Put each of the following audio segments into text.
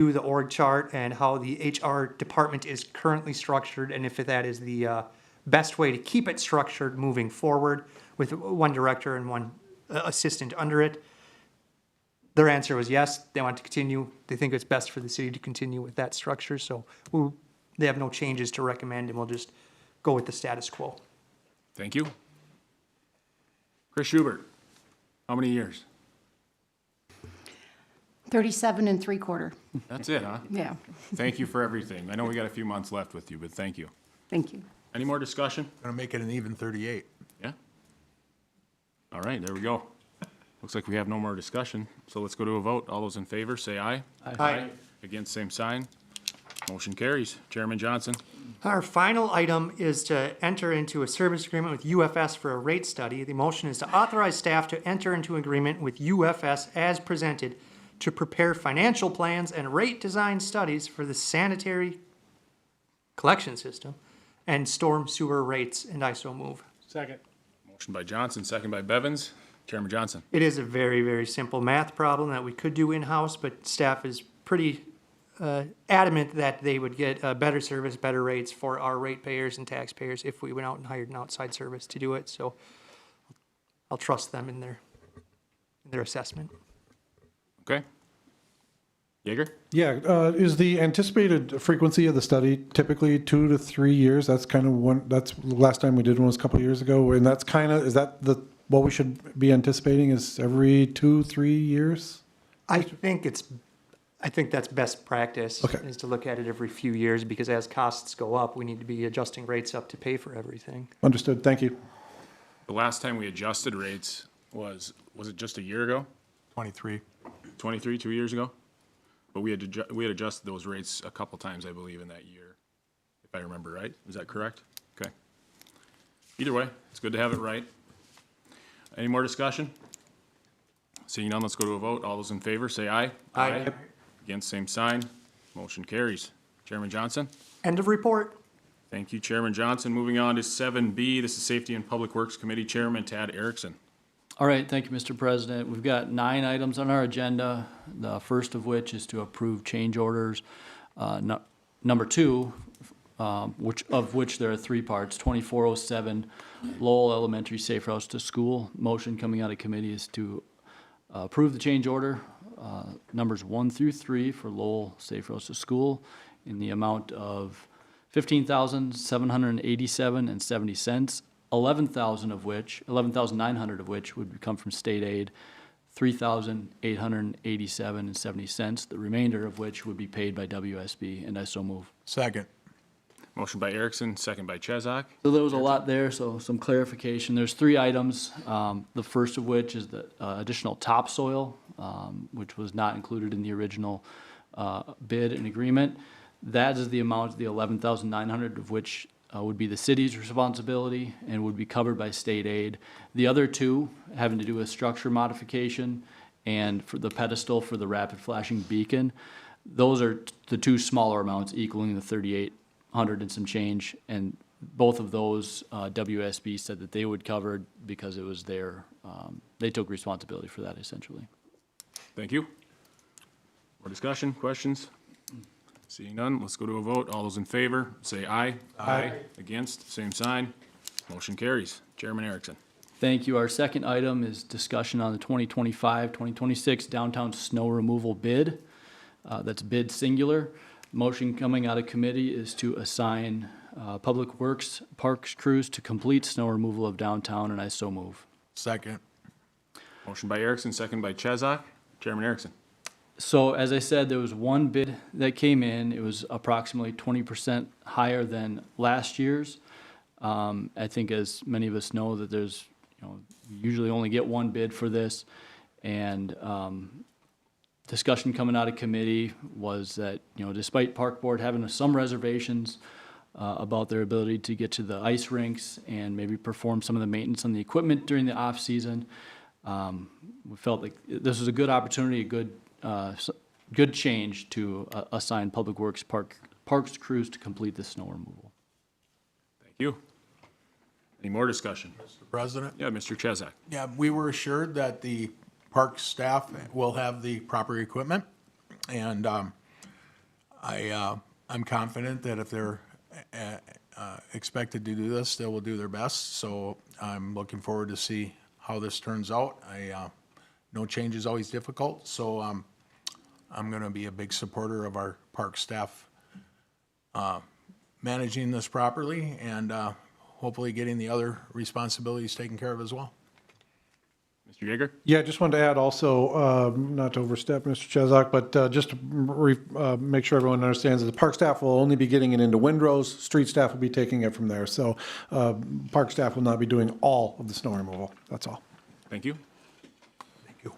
the org chart and how the HR department is currently structured, and if that is the best way to keep it structured moving forward with one director and one assistant under it. Their answer was yes, they want to continue. They think it's best for the city to continue with that structure, so they have no changes to recommend, and we'll just go with the status quo. Thank you. Chris Schubert, how many years? 37 3/4. That's it, huh? Yeah, Thank you for everything. I know we got a few months left with you, but thank you. thank you. Any more discussion? Gonna make it an even 38. Yeah? All right, there we go. Looks like we have no more discussion, so let's go to a vote. All those in favor, say aye. Aye. Against, same sign. Motion carries. Chairman Johnson. Our final item is to enter into a service agreement with UFS for a rate study. The motion is to authorize staff to enter into agreement with UFS as presented to prepare financial plans and rate design studies for the sanitary collection system and storm sewer rates, and I so move. Second. Motion by Johnson, second by Bevins. Chairman Johnson. It is a very, very simple math problem that we could do in-house, but staff is pretty adamant that they would get better service, better rates for our ratepayers and taxpayers if we went out and hired an outside service to do it. So I'll trust them in their assessment. Okay. Yeager? Yeah, is the anticipated frequency of the study typically 2 to 3 years? That's kind of one, that's the last time we did one was a couple of years ago. And that's kind of, is that what we should be anticipating is every 2-3 years? I think that's best practice, Okay. is to look at it every few years, because as costs go up, we need to be adjusting rates up to pay for everything. Understood, thank you. The last time we adjusted rates was it just a year ago? 23. 23, 2 years ago? But we had adjusted those rates a couple times, I believe, in that year, if I remember right. Is that correct? Okay. Either way, it's good to have it right. Any more discussion? Seeing none, let's go to a vote. All those in favor, say aye. Aye. Against, same sign. Motion carries. Chairman Johnson? End of report. Thank you, Chairman Johnson. Moving on to 7B, this is Safety and Public Works Committee Chairman Tad Erickson. All right, thank you, Mr. President. We've got 9 items on our agenda, the first of which is to approve change orders. Number 2, which there are 3 parts, 2407 Lowell Elementary Safe Routes to School. Motion coming out of committee is to approve the change order, numbers 1 through 3 for Lowell Safe Routes to School in the amount of $15,787.70. 11,900 of which would come from state aid, $3,887.70. The remainder of which would be paid by WSB, and I so move. Second. Motion by Erickson, second by Chesak. So there was a lot there, so some clarification. There's 3 items. The first of which is the additional topsoil, which was not included in the original bid and agreement. That is the amount of the 11,900 of which would be the city's responsibility and would be covered by state aid. The other 2 having to do with structure modification and for the pedestal for the rapid flashing beacon. Those are the 2 smaller amounts equaling the 3,800 and some change. And both of those, WSB said that they would cover because it was their, they took responsibility for that essentially. Thank you. More discussion, questions? Seeing none, let's go to a vote. All those in favor, say aye. Aye. Against, same sign. Motion carries. Chairman Erickson. Thank you. Our second item is discussion on the 2025-2026 downtown snow removal bid. That's bid singular. Motion coming out of committee is to assign Public Works Parks crews to complete snow removal of downtown, and I so move. Second. Motion by Erickson, second by Chesak. Chairman Erickson. So as I said, there was one bid that came in. It was approximately 20% higher than last year's. I think as many of us know that there's, we usually only get one bid for this. And discussion coming out of committee was that, despite Park Board having some reservations about their ability to get to the ice rinks and maybe perform some of the maintenance on the equipment during the off season, we felt like this was a good opportunity, a good change to assign Public Works Parks crews to complete the snow removal. Thank you. Any more discussion? Mr. President? Yeah, Mr. Chesak. Yeah, we were assured that the park staff will have the proper equipment. And I'm confident that if they're expected to do this, they will do their best. So I'm looking forward to see how this turns out. No change is always difficult, so I'm going to be a big supporter of our park staff managing this properly and hopefully getting the other responsibilities taken care of as well. Mr. Yeager? Yeah, just wanted to add also, not to overstep Mr. Chesak, but just to make sure everyone understands that the park staff will only be getting it into windrows. Street staff will be taking it from there. So park staff will not be doing all of the snow removal. That's all. Thank you. Thank you.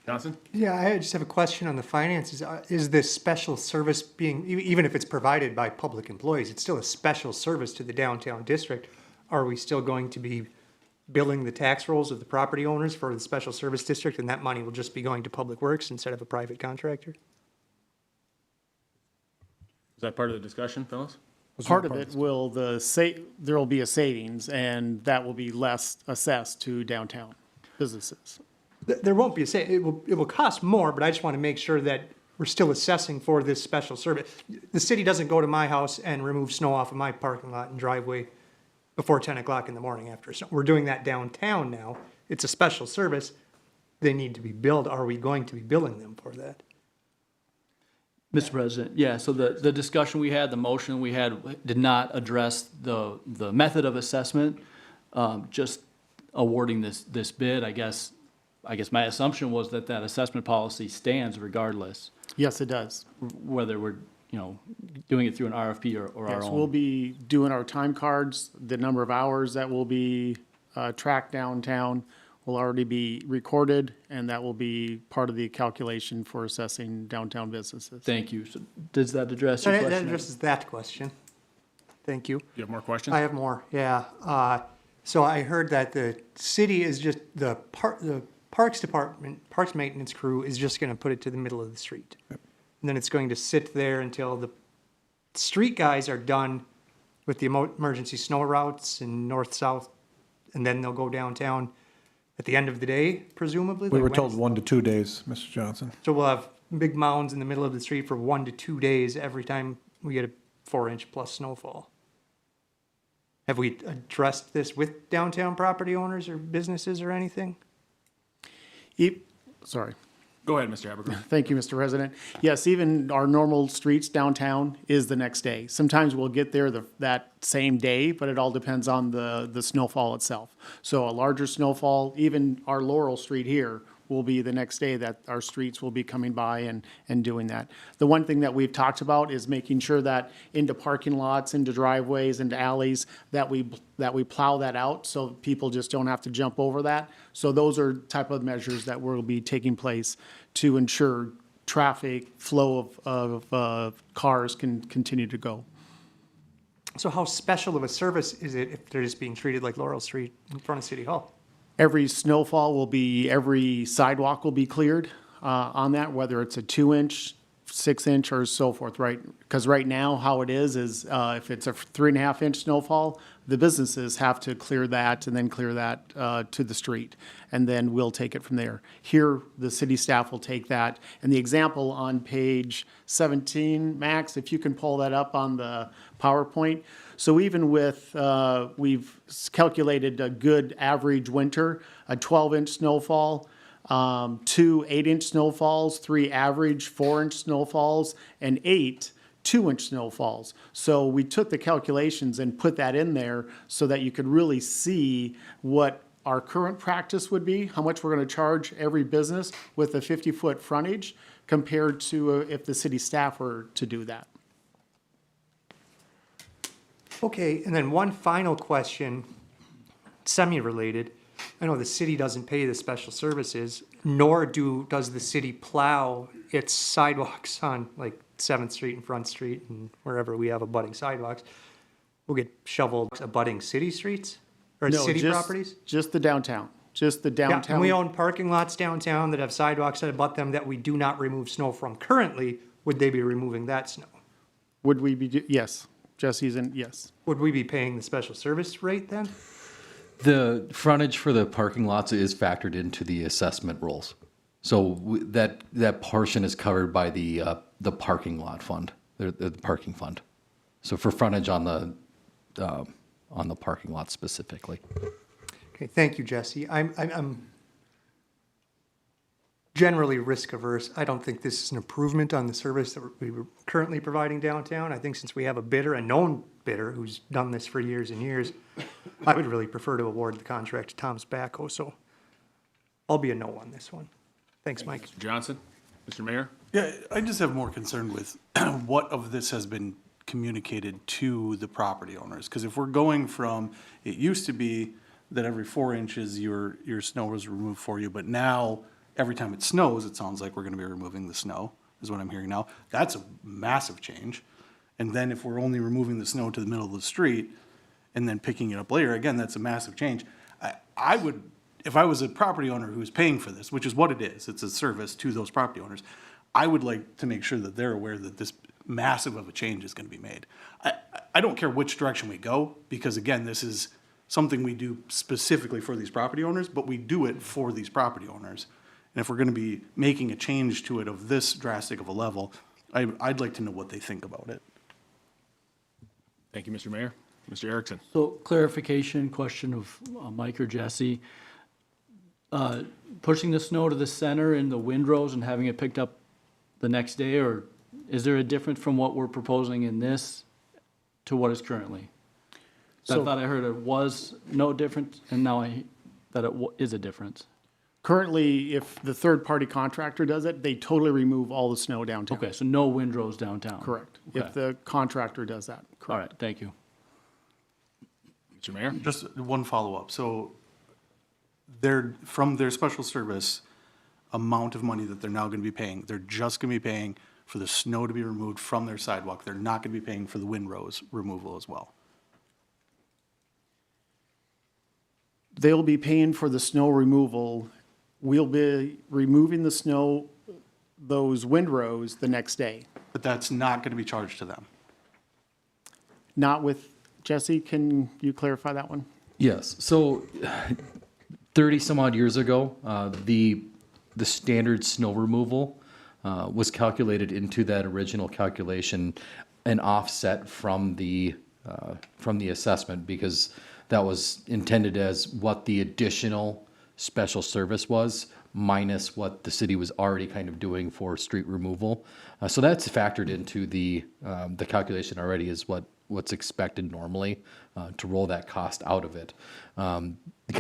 Johnson? Yeah, I just have a question on the finances. Is this special service being, even if it's provided by public employees, it's still a special service to the downtown district. Are we still going to be billing the tax rolls of the property owners for the special service district, and that money will just be going to Public Works instead of a private contractor? Is that part of the discussion, Phyllis? Part of it will, there will be a savings, and that will be less assessed to downtown businesses. There won't be it will cost more, but I just want to make sure that we're still assessing for this special service. The city doesn't go to my house and remove snow off of my parking lot and driveway before 10 o'clock in the morning after. So we're doing that downtown now. It's a special service. They need to be billed. Are we going to be billing them for that? Mr. President, yeah, so the discussion we had, the motion we had did not address the method of assessment, just awarding this bid. I guess my assumption was that assessment policy stands regardless, Yes, it does. whether we're, doing it through an RFP or our Yes, own. we'll be doing our time cards, the number of hours that will be tracked downtown will already be recorded, and that will be part of the calculation for assessing downtown businesses. Thank you. So does that address your That question? addresses that question. Thank you. You have more questions? I have more, yeah. So I heard that the city is just, the Parks Department, Parks Maintenance crew is just gonna put it to the middle of the street. And then it's going to sit there until the street guys are done with the emergency snow routes and north-south, and then they'll go downtown at the end of the day, presumably? We like were told Wednesday? 1 to 2 days, Mr. Johnson. So we'll have big mounds in the middle of the street for 1 to 2 days every time we get a 4-inch plus snowfall. Have we addressed this with downtown property owners or businesses or anything? Sorry. Go ahead, Mr. Haberkorn. Thank you, Mr. President. Yes, even our normal streets downtown is the next day. Sometimes we'll get there that same day, but it all depends on the snowfall itself. So a larger snowfall, even our Laurel Street here, will be the next day that our streets will be coming by and doing that. The one thing that we've talked about is making sure that into parking lots, into driveways, into alleys, that we plow that out so people just don't have to jump over that. So those are type of measures that will be taking place to ensure traffic flow of cars can continue to go. So how special of a service is it if they're just being treated like Laurel Street in front of City Hall? Every snowfall every sidewalk will be cleared on that, whether it's a 2-inch, 6-inch, or so forth, right? Because right now, how it is if it's a 3.5-inch snowfall, the businesses have to clear that and then clear that to the street, and then we'll take it from there. Here, the city staff will take that, and the example on page 17, Max, if you can pull that up on the PowerPoint. So even with, we've calculated a good average winter, a 12-inch snowfall, 2 8-inch snowfalls, 3 average 4-inch snowfalls, and 8 2-inch snowfalls. So we took the calculations and put that in there so that you could really see what our current practice would be, how much we're going to charge every business with a 50-foot frontage compared to if the city staff were to do that. Okay, and then one final question, semi-related. I know the city doesn't pay the special services, nor does the city plow its sidewalks on like 7th Street and Front Street and wherever we have abutting sidewalks. We'll get shoveled abutting city streets or No, city just- properties? Just the downtown, just the Yeah, downtown. and we own parking lots downtown that have sidewalks that abut them that we do not remove snow from. Currently, would they be removing that snow? Would we be, yes, Jesse's in, yes. Would we be paying the special service rate then? The frontage for the parking lots is factored into the assessment rolls. So that portion is covered by the the parking lot fund, the parking fund. So for frontage on the parking lot specifically. Okay, thank you, Jesse. I'm generally risk averse. I don't think this is an improvement on the service that we're currently providing downtown. I think since we have a bidder, a known bidder, who's done this for years and years, I would really prefer to award the contract to Tom's Backhoe, so I'll be a no on this one. Thanks, Mike. Mr. Johnson? Mr. Mayor? Yeah, I just have more concern with what of this has been communicated to the property owners. Because if we're going from, it used to be that every 4 inches your snow was removed for you, but now every time it snows, it sounds like we're gonna be removing the snow, is what I'm hearing now. That's a massive change. And then if we're only removing the snow to the middle of the street and then picking it up later, again, that's a massive change. I would, if I was a property owner who is paying for this, which is what it is, it's a service to those property owners, I would like to make sure that they're aware that this massive of a change is gonna be made. I don't care which direction we go, because again, this is something we do specifically for these property owners, but we do it for these property owners. And if we're gonna be making a change to it of this drastic of a level, I'd like to know what they think about it. Thank you, Mr. Mayor. Mr. Erickson? So clarification, question of Mike or Jesse. Pushing the snow to the center in the windrows and having it picked up the next day, or is there a difference from what we're proposing in this to what is currently? I So- thought I heard it was no difference, and now that it is a difference. Currently, if the third-party contractor does it, they totally remove all the snow downtown. Okay, so no windrows downtown? Correct. Okay. If the contractor does that, All correct. right, thank you. Mr. Mayor? Just one follow-up. So they're, from their special service amount of money that they're now gonna be paying, they're just gonna be paying for the snow to be removed from their sidewalk. They're not gonna be paying for the windrows removal as well. They'll be paying for the snow removal. We'll be removing the snow, those windrows, the next day. But that's not gonna be charged to them. Not with, Jesse, can you clarify that one? Yes, so 30 some odd years ago, the standard snow removal was calculated into that original calculation and offset from the assessment, because that was intended as what the additional special service was, minus what the city was already kind of doing for street removal. So that's factored into the calculation already, is what's expected normally to roll that cost out of it. Kind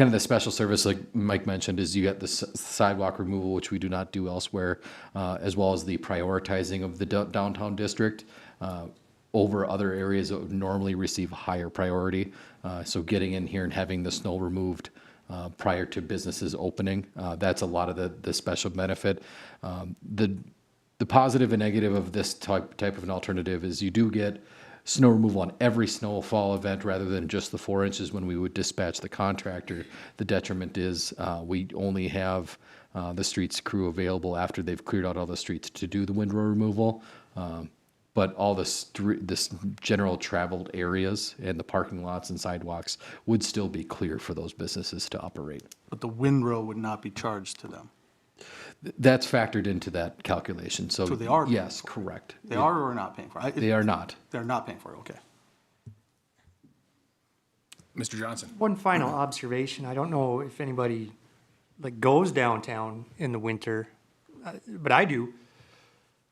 of the special service, like Mike mentioned, is you get the sidewalk removal, which we do not do elsewhere, as well as the prioritizing of the downtown district over other areas that would normally receive higher priority. So getting in here and having the snow removed prior to businesses opening, that's a lot of the special benefit. The positive and negative of this type of an alternative is you do get snow removal on every snowfall event rather than just the 4 inches when we would dispatch the contractor. The detriment is we only have the streets crew available after they've cleared out all the streets to do the windrow removal. But all this general traveled areas and the parking lots and sidewalks would still be clear for those businesses to operate. But the windrow would not be charged to them. That's factored into that calculation, so. So they are paying Yes, correct. They are or are not paying for it? They are not. They're not paying for it, okay. Mr. Johnson? One final observation. I don't know if anybody like goes downtown in the winter, but I do.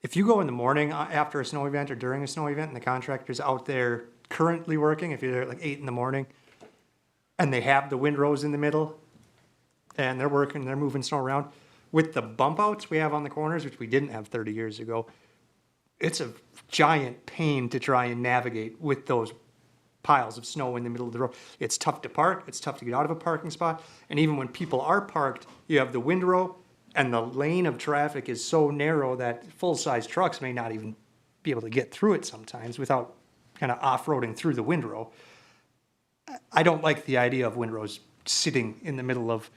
If you go in the morning after a snow event or during a snow event and the contractor's out there currently working, if you're there at like 8 in the morning, and they have the windrows in the middle, and they're working, they're moving snow around, with the bump outs we have on the corners, which we didn't have 30 years ago, it's a giant pain to try and navigate with those piles of snow in the middle of the road. It's tough to park, it's tough to get out of a parking spot, and even when people are parked, you have the windrow, and the lane of traffic is so narrow that full-size trucks may not even be able to get through it sometimes without kind of off-roading through the windrow. I don't like the idea of windrows sitting in the middle of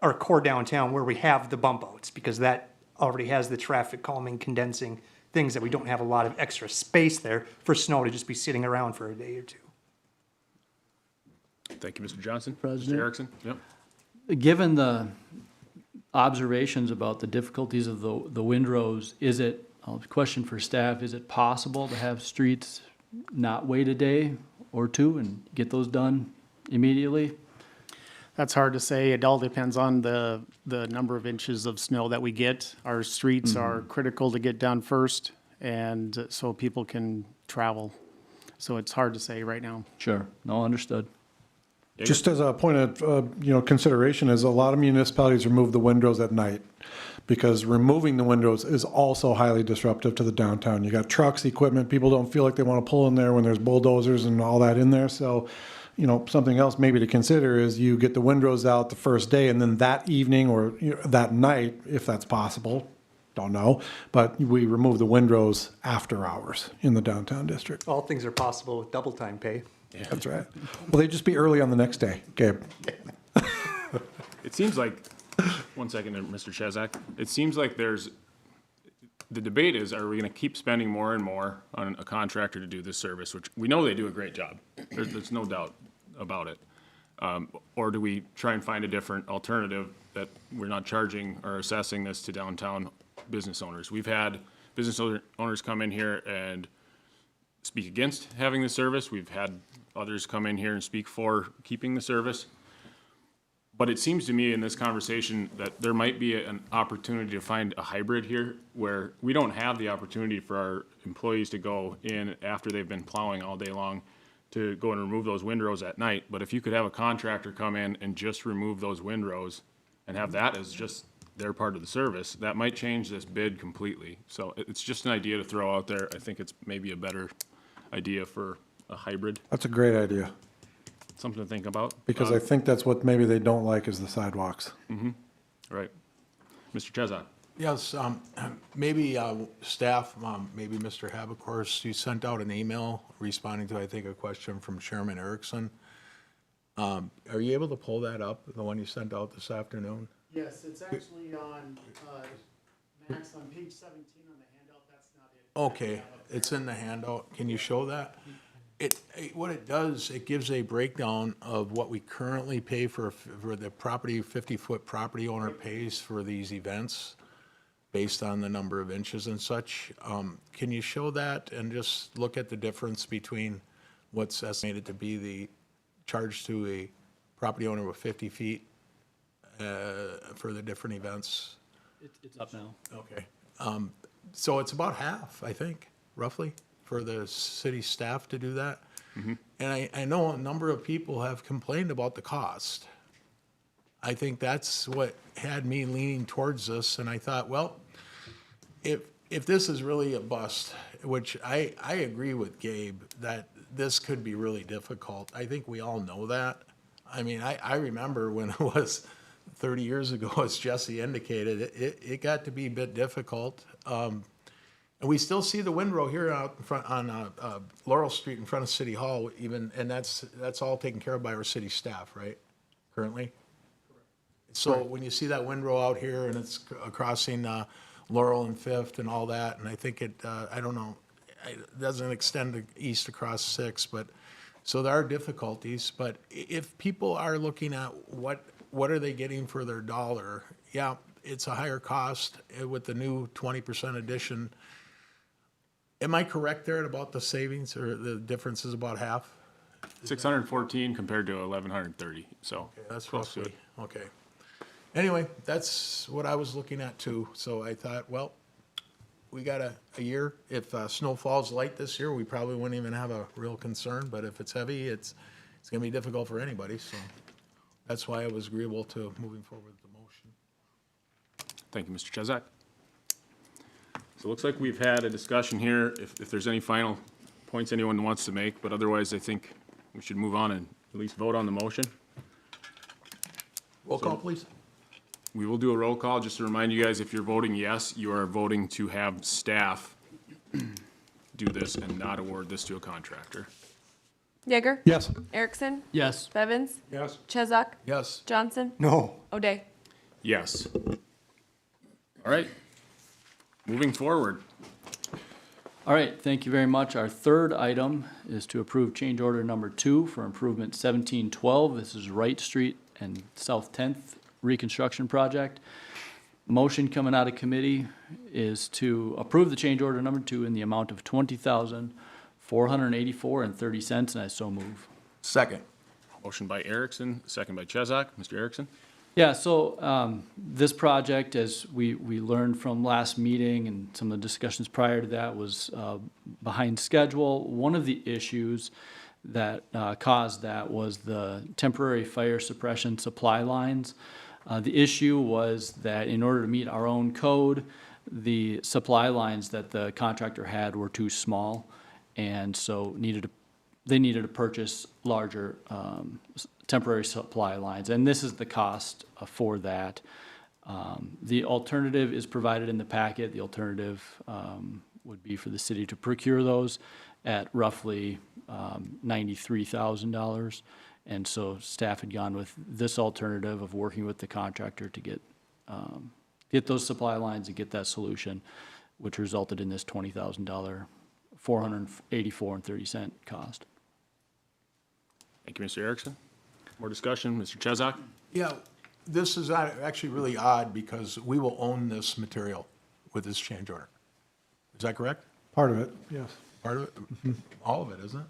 our core downtown where we have the bump outs, because that already has the traffic calming, condensing things that we don't have a lot of extra space there for snow to just be sitting around for a day or two. Thank you, Mr. Johnson. President? Mr. Erickson? Yep. Given the observations about the difficulties of the windrows, is it Question for staff, is it possible to have streets not wait a day or two and get those done immediately? That's hard to say. It all depends on the number of inches of snow that we get. Our streets are critical to get done first, and so people can travel. So it's hard to say right now. Sure, no, understood. Just as a point of, consideration is a lot of municipalities remove the windows at night because removing the windows is also highly disruptive to the downtown. You got trucks, equipment, people don't feel like they want to pull in there when there's bulldozers and all that in there. So, something else maybe to consider is you get the windows out the first day and then that evening or that night, if that's possible, don't know, but we remove the windows after hours in the downtown district. All things are possible with double time pay. That's right. Well, they'd just be early on the next day, Gabe. It seems like, one second, Mr. Chezak, it seems like the debate is, are we gonna keep spending more and more on a contractor to do this service, which we know they do a great job. There's no doubt about it. Or do we try and find a different alternative that we're not charging or assessing this to downtown business owners? We've had business owners come in here and speak against having the service. We've had others come in here and speak for keeping the service. But it seems to me in this conversation that there might be an opportunity to find a hybrid here where we don't have the opportunity for our employees to go in after they've been plowing all day long to go and remove those windrows at night. But if you could have a contractor come in and just remove those windrows and have that as just their part of the service, that might change this bid completely. So it's just an idea to throw out there. I think it's maybe a better idea for a hybrid, That's a great idea, something to think about. because I think that's what maybe they don't like is the sidewalks. Right. Mr. Chezak? Yes, maybe staff, maybe Mr. Habekorst, you sent out an email responding to, I think, a question from Chairman Erickson. Are you able to pull that up, the one you sent out this afternoon? Yes, it's actually on, Max, on page 17 on the handout. That's not it. Okay, it's in the handout. Can you show that? What it does, it gives a breakdown of what we currently pay for the property, 50-foot property owner pays for these events based on the number of inches and such. Can you show that and just look at the difference between what's estimated to be the charge to a property owner with 50 feet for the different events? It's up now. Okay. So it's about half, I think, roughly, for the city staff to do that. And I know a number of people have complained about the cost. I think that's what had me leaning towards this, and I thought, well, if this is really a bust, which I agree with Gabe, that this could be really difficult. I think we all know that. I mean, I remember when it was 30 years ago, as Jesse indicated, it got to be a bit difficult. And we still see the windrow here out in front on Laurel Street in front of City Hall even, and that's all taken care of by our city staff, right, currently? So when you see that windrow out here and it's crossing Laurel and Fifth and all that, and I think it, I don't know, it doesn't extend to east across Sixth, but, so there are difficulties, but if people are looking at what are they getting for their dollar, yeah, it's a higher cost with the new 20% addition. Am I correct there at about the savings, or the difference is about half? 614 compared to 1130, so. Okay, that's close to roughly, it. okay. Anyway, that's what I was looking at too, so I thought, well, we got a year. If snow falls light this year, we probably wouldn't even have a real concern, but if it's heavy, it's gonna be difficult for anybody, so that's why I was agreeable to moving forward with the motion. Thank you, Mr. Chezak. So it looks like we've had a discussion here, if there's any final points anyone wants to make, but otherwise I think we should move on and at least vote on the motion. Roll call, please. We will do a roll call, just to remind you guys, if you're voting yes, you are voting to have staff do this and not award this to a contractor. Yeager? Yes. Erickson? Yes. Bevins? Yes. Chezak? Yes. Johnson? No. O'Day? Yes. All right. Moving forward. All right, thank you very much. Our third item is to approve change order number 2 for improvement 1712. This is Wright Street and South 10th reconstruction project. Motion coming out of committee is to approve the change order number 2 in the amount of $20,484.30, and I so move. Second. Motion by Erickson, second by Chesak. Mr. Erickson? Yeah, so this project, as we learned from last meeting and some of the discussions prior to that, was behind schedule. One of the issues that caused that was the temporary fire suppression supply lines. The issue was that in order to meet our own code, the supply lines that the contractor had were too small, and so they needed to purchase larger temporary supply lines, and this is the cost for that. The alternative is provided in the packet. The alternative would be for the city to procure those at roughly $93,000. And so staff had gone with this alternative of working with the contractor to get those supply lines and get that solution, which resulted in this $20,000, $484.30 cost. Thank you, Mr. Erickson. More discussion, Mr. Chesak? Yeah, this is actually really odd because we will own this material with this change order. Is that correct? Part of it, yes. Part of it? All of it, isn't it?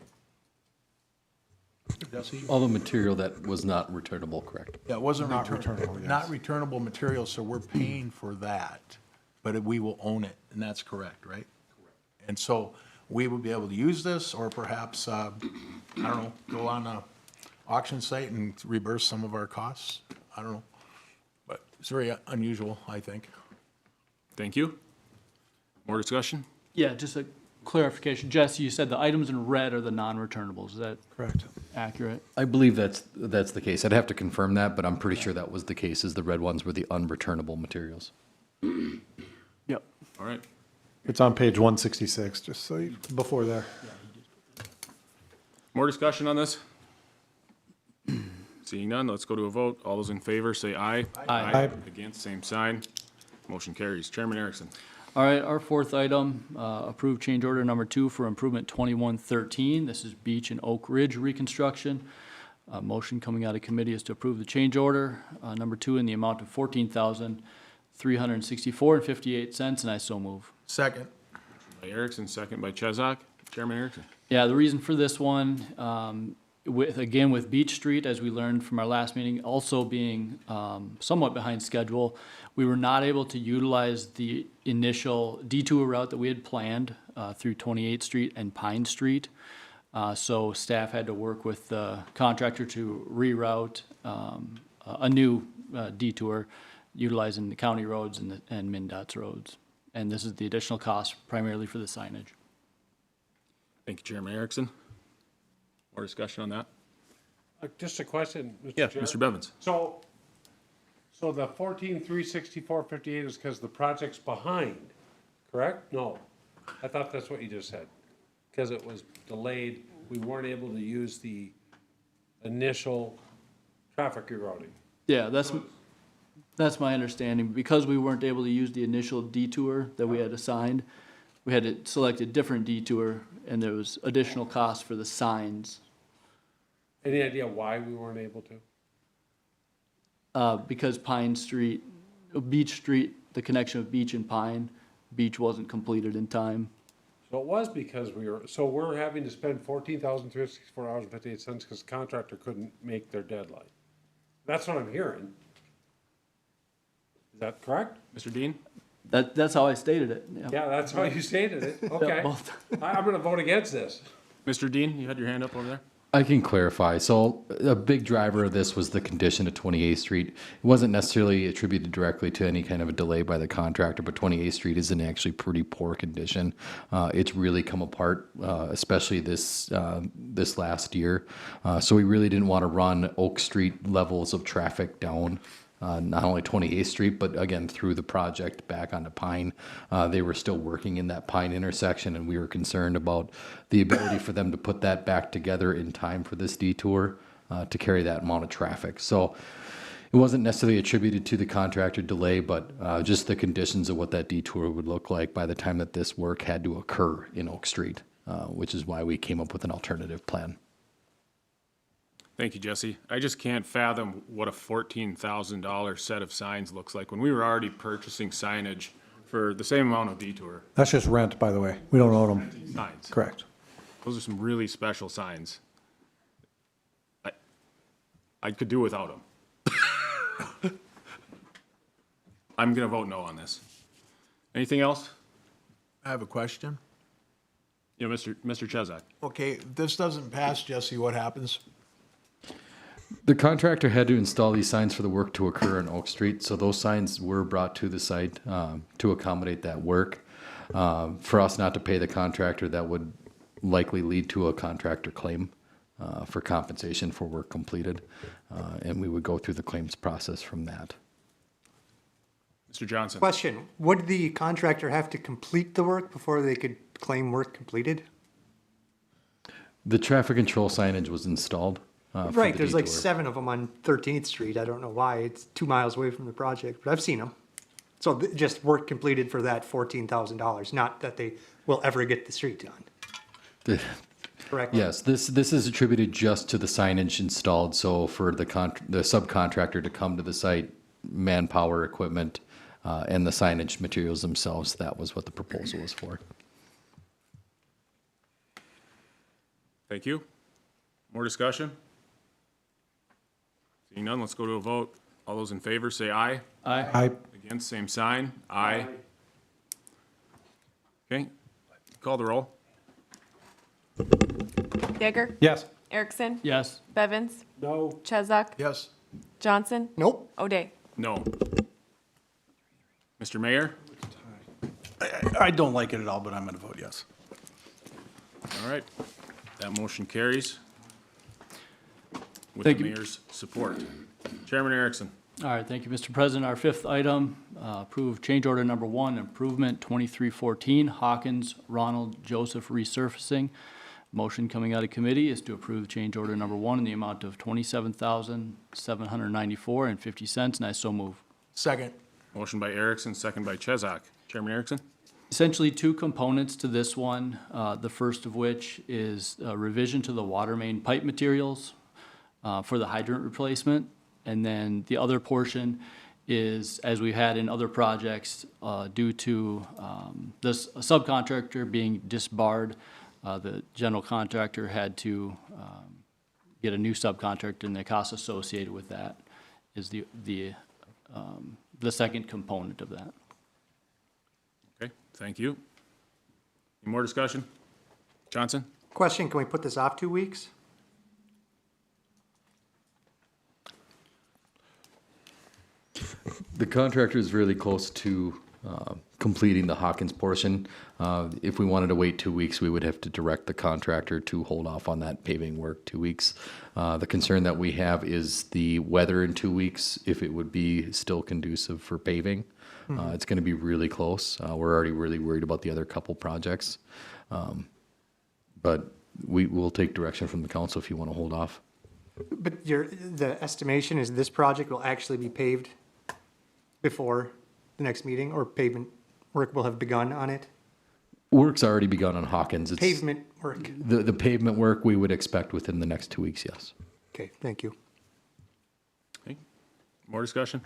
Jesse? All the material that was not returnable, correct? Yeah, it wasn't Not returnable, yes. not returnable material, so we're paying for that, but we will own it, and that's correct, right? Correct. And so we will be able to use this, or perhaps, I don't know, go on a auction site and reimburse some of our costs. I don't know, but it's very unusual, I think. Thank you. More discussion? Yeah, just a clarification. Jesse, you said the items in red are the non-returnables. Is that Correct. accurate? I believe that's the case. I'd have to confirm that, but I'm pretty sure that was the case, is the red ones were the unreturnable materials. Yep. All right. It's on page 166, just so you, before there. More discussion on this? Seeing none, let's go to a vote. All those in favor, say aye. Aye. Against, same sign. Motion carries. Chairman Erickson. All right, our fourth item, approved change order number 2 for improvement 2113. This is Beach and Oak Ridge reconstruction. Motion coming out of committee is to approve the change order, number 2, in the amount of $14,364.58, and I so move. Second. By Erickson, second by Chesak. Chairman Erickson. Yeah, the reason for this one, with Beach Street, as we learned from our last meeting, also being somewhat behind schedule, we were not able to utilize the initial detour route that we had planned through 28th Street and Pine Street. So staff had to work with the contractor to reroute a new detour utilizing the county roads and MnDOT's roads. And this is the additional cost primarily for the signage. Thank you, Chairman Erickson. More discussion on that? Just a question, Mr. Yeah, Chair. Mr. Bevins. So the 14,364.58 is because the project's behind, correct? No, I thought that's what you just said. Because it was delayed, we weren't able to use the initial traffic rerouting. Yeah, that's my understanding. Because we weren't able to use the initial detour that we had assigned, we had to select a different detour, and there was additional cost for the signs. Any idea why we weren't able to? Because Beach Street, the connection of Beach and Pine, Beach wasn't completed in time. So it was because we're having to spend $14,364.58 because the contractor couldn't make their deadline. That's what I'm hearing. Is that correct? Mr. Dean? That's how I stated it. Yeah, that's how you stated it. Okay. both. I'm gonna vote against this. Mr. Dean, you had your hand up over there? I can clarify. So a big driver of this was the condition of 28th Street. It wasn't necessarily attributed directly to any kind of a delay by the contractor, but 28th Street is in actually pretty poor condition. It's really come apart, especially this last year. So we really didn't want to run Oak Street levels of traffic down. Not only 28th Street, but again, through the project back onto Pine. They were still working in that Pine intersection, and we were concerned about the ability for them to put that back together in time for this detour to carry that amount of traffic. So it wasn't necessarily attributed to the contractor delay, but just the conditions of what that detour would look like by the time that this work had to occur in Oak Street, which is why we came up with an alternative plan. Thank you, Jesse. I just can't fathom what a $14,000 set of signs looks like when we were already purchasing signage for the same amount of detour That's just rent, by the way. We don't own them. signs. Correct. Those are some really special signs. I could do without them. I'm gonna vote no on this. Anything else? I have a question. Yeah, Mr. Chesak. Okay, if this doesn't pass, Jesse, what happens? The contractor had to install these signs for the work to occur on Oak Street, so those signs were brought to the site to accommodate that work. For us not to pay the contractor, that would likely lead to a contractor claim for compensation for work completed, and we would go through the claims process from that. Mr. Johnson. Question, would the contractor have to complete the work before they could claim work completed? The traffic control signage was installed. For Right, the there's like detour. 7 of them on 13th Street. I don't know why. It's 2 miles away from the project, but I've seen them. So just work completed for that $14,000, not that they will ever get the street done. Correct? Yes, this is attributed just to the signage installed, so for the subcontractor to come to the site, manpower, equipment, and the signage materials themselves, that was what the proposal was for. Thank you. More discussion? Seeing none, let's go to a vote. All those in favor, say aye. I, Against, same sign. Aye. Okay, call the roll. Yeager, yes. Erickson, Yes. Bevins, No, Chesak, Yes. Johnson, Nope. O'Day. No. Mr. Mayor? I don't like it at all, but I'm gonna vote yes. All right, that motion carries with Thank the you. mayor's support. Chairman Erickson. All right, thank you, Mr. President. Our fifth item, approve change order number 1, improvement 2314, Hawkins Ronald Joseph resurfacing. Motion coming out of committee is to approve change order number 1 in the amount of $27,794.50, and I so move. Second. Motion by Erickson, second by Chesak. Chairman Erickson? Essentially two components to this one, the first of which is a revision to the water main pipe materials for the hydrant replacement. And then the other portion is, as we've had in other projects, due to this subcontractor being disbarred, the general contractor had to get a new subcontractor, and the cost associated with that is the second component of that. Okay, thank you. Any more discussion? Johnson? Question, can we put this off 2 weeks? The contractor is really close to completing the Hawkins portion. If we wanted to wait 2 weeks, we would have to direct the contractor to hold off on that paving work 2 weeks. The concern that we have is the weather in 2 weeks, if it would be still conducive for paving. It's going to be really close. We're already really worried about the other couple projects. But we will take direction from the council if you want to hold off. But the estimation is this project will actually be paved before the next meeting, or pavement work will have begun on it? Work's already begun on Hawkins. It's Pavement work. the pavement work we would expect within the next 2 weeks, yes. Okay, thank you. Okay, more discussion?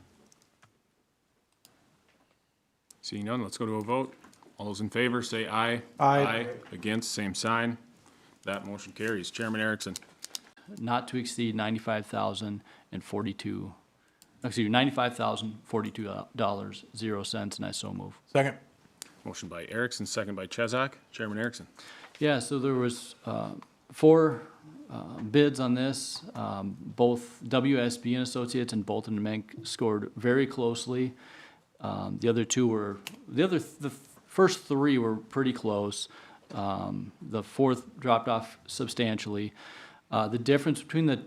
Seeing none, let's go to a vote. All those in favor, say aye. Aye. Against, same sign. That motion carries. Chairman Erickson. Not to exceed $95,042.00, and I so move. Second. Motion by Erickson, second by Chesak. Chairman Erickson. Yeah, so there was 4 bids on this. Both WSB and Associates and Bolton and Menk scored very closely. The first 3 were pretty close. The fourth dropped off substantially. The difference between the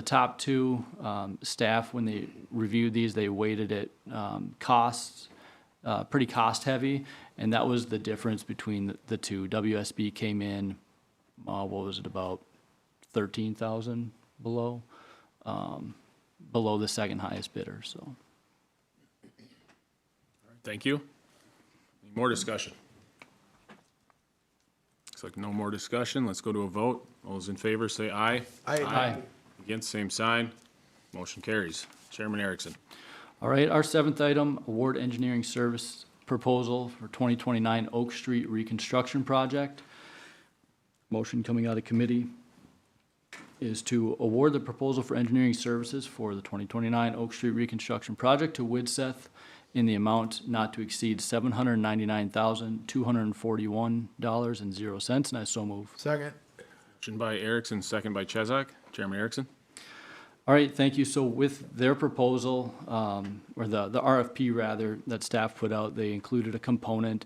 top 2 staff, when they reviewed these, they weighted it costs, pretty cost heavy, and that was the difference between the 2. WSB came in, what was it, about 13,000 below the second highest bidder, so. Thank you. Any more discussion? Looks like no more discussion. Let's go to a vote. All those in favor, say aye. Aye. Against, same sign. Motion carries. Chairman Erickson. All right, our seventh item, award engineering service proposal for 2029 Oak Street reconstruction project. Motion coming out of committee is to award the proposal for engineering services for the 2029 Oak Street reconstruction project to Widseth in the amount not to exceed $799,241.00, and I so move. Second. Motion by Erickson, second by Chesak. Chairman Erickson. All right, thank you. So with their proposal, or the RFP rather, that staff put out, they included a component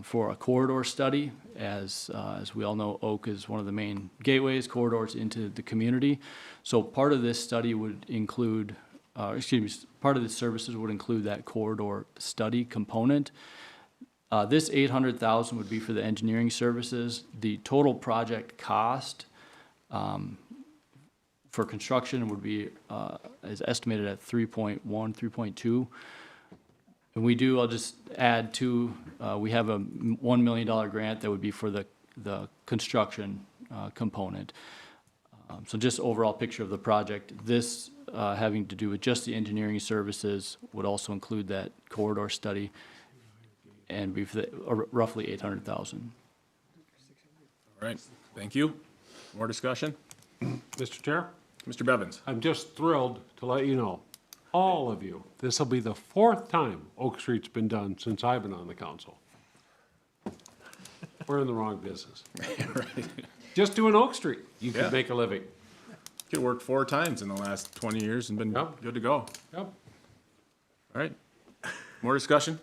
for a corridor study. As we all know, Oak is one of the main gateways, corridors into the community. So part of this study would include, part of the services would include that corridor study component. This $800,000 would be for the engineering services. The total project cost for construction would be, is estimated at 3.1, 3.2. And we do, I'll just add to, we have a $1 million grant that would be for the construction component. So just overall picture of the project. This having to do with just the engineering services would also include that corridor study and be for the, roughly $800,000. All right, thank you. More discussion? Mr. Chair, Mr. Bevins. I'm just thrilled to let you know, all of you, this will be the fourth time Oak Street's been done since I've been on the council. We're in the wrong business. Just doing Oak Street, you Yeah. could make a living. Could have worked 4 times in the last 20 years and been Yep. good to go. Yep. All right. More discussion?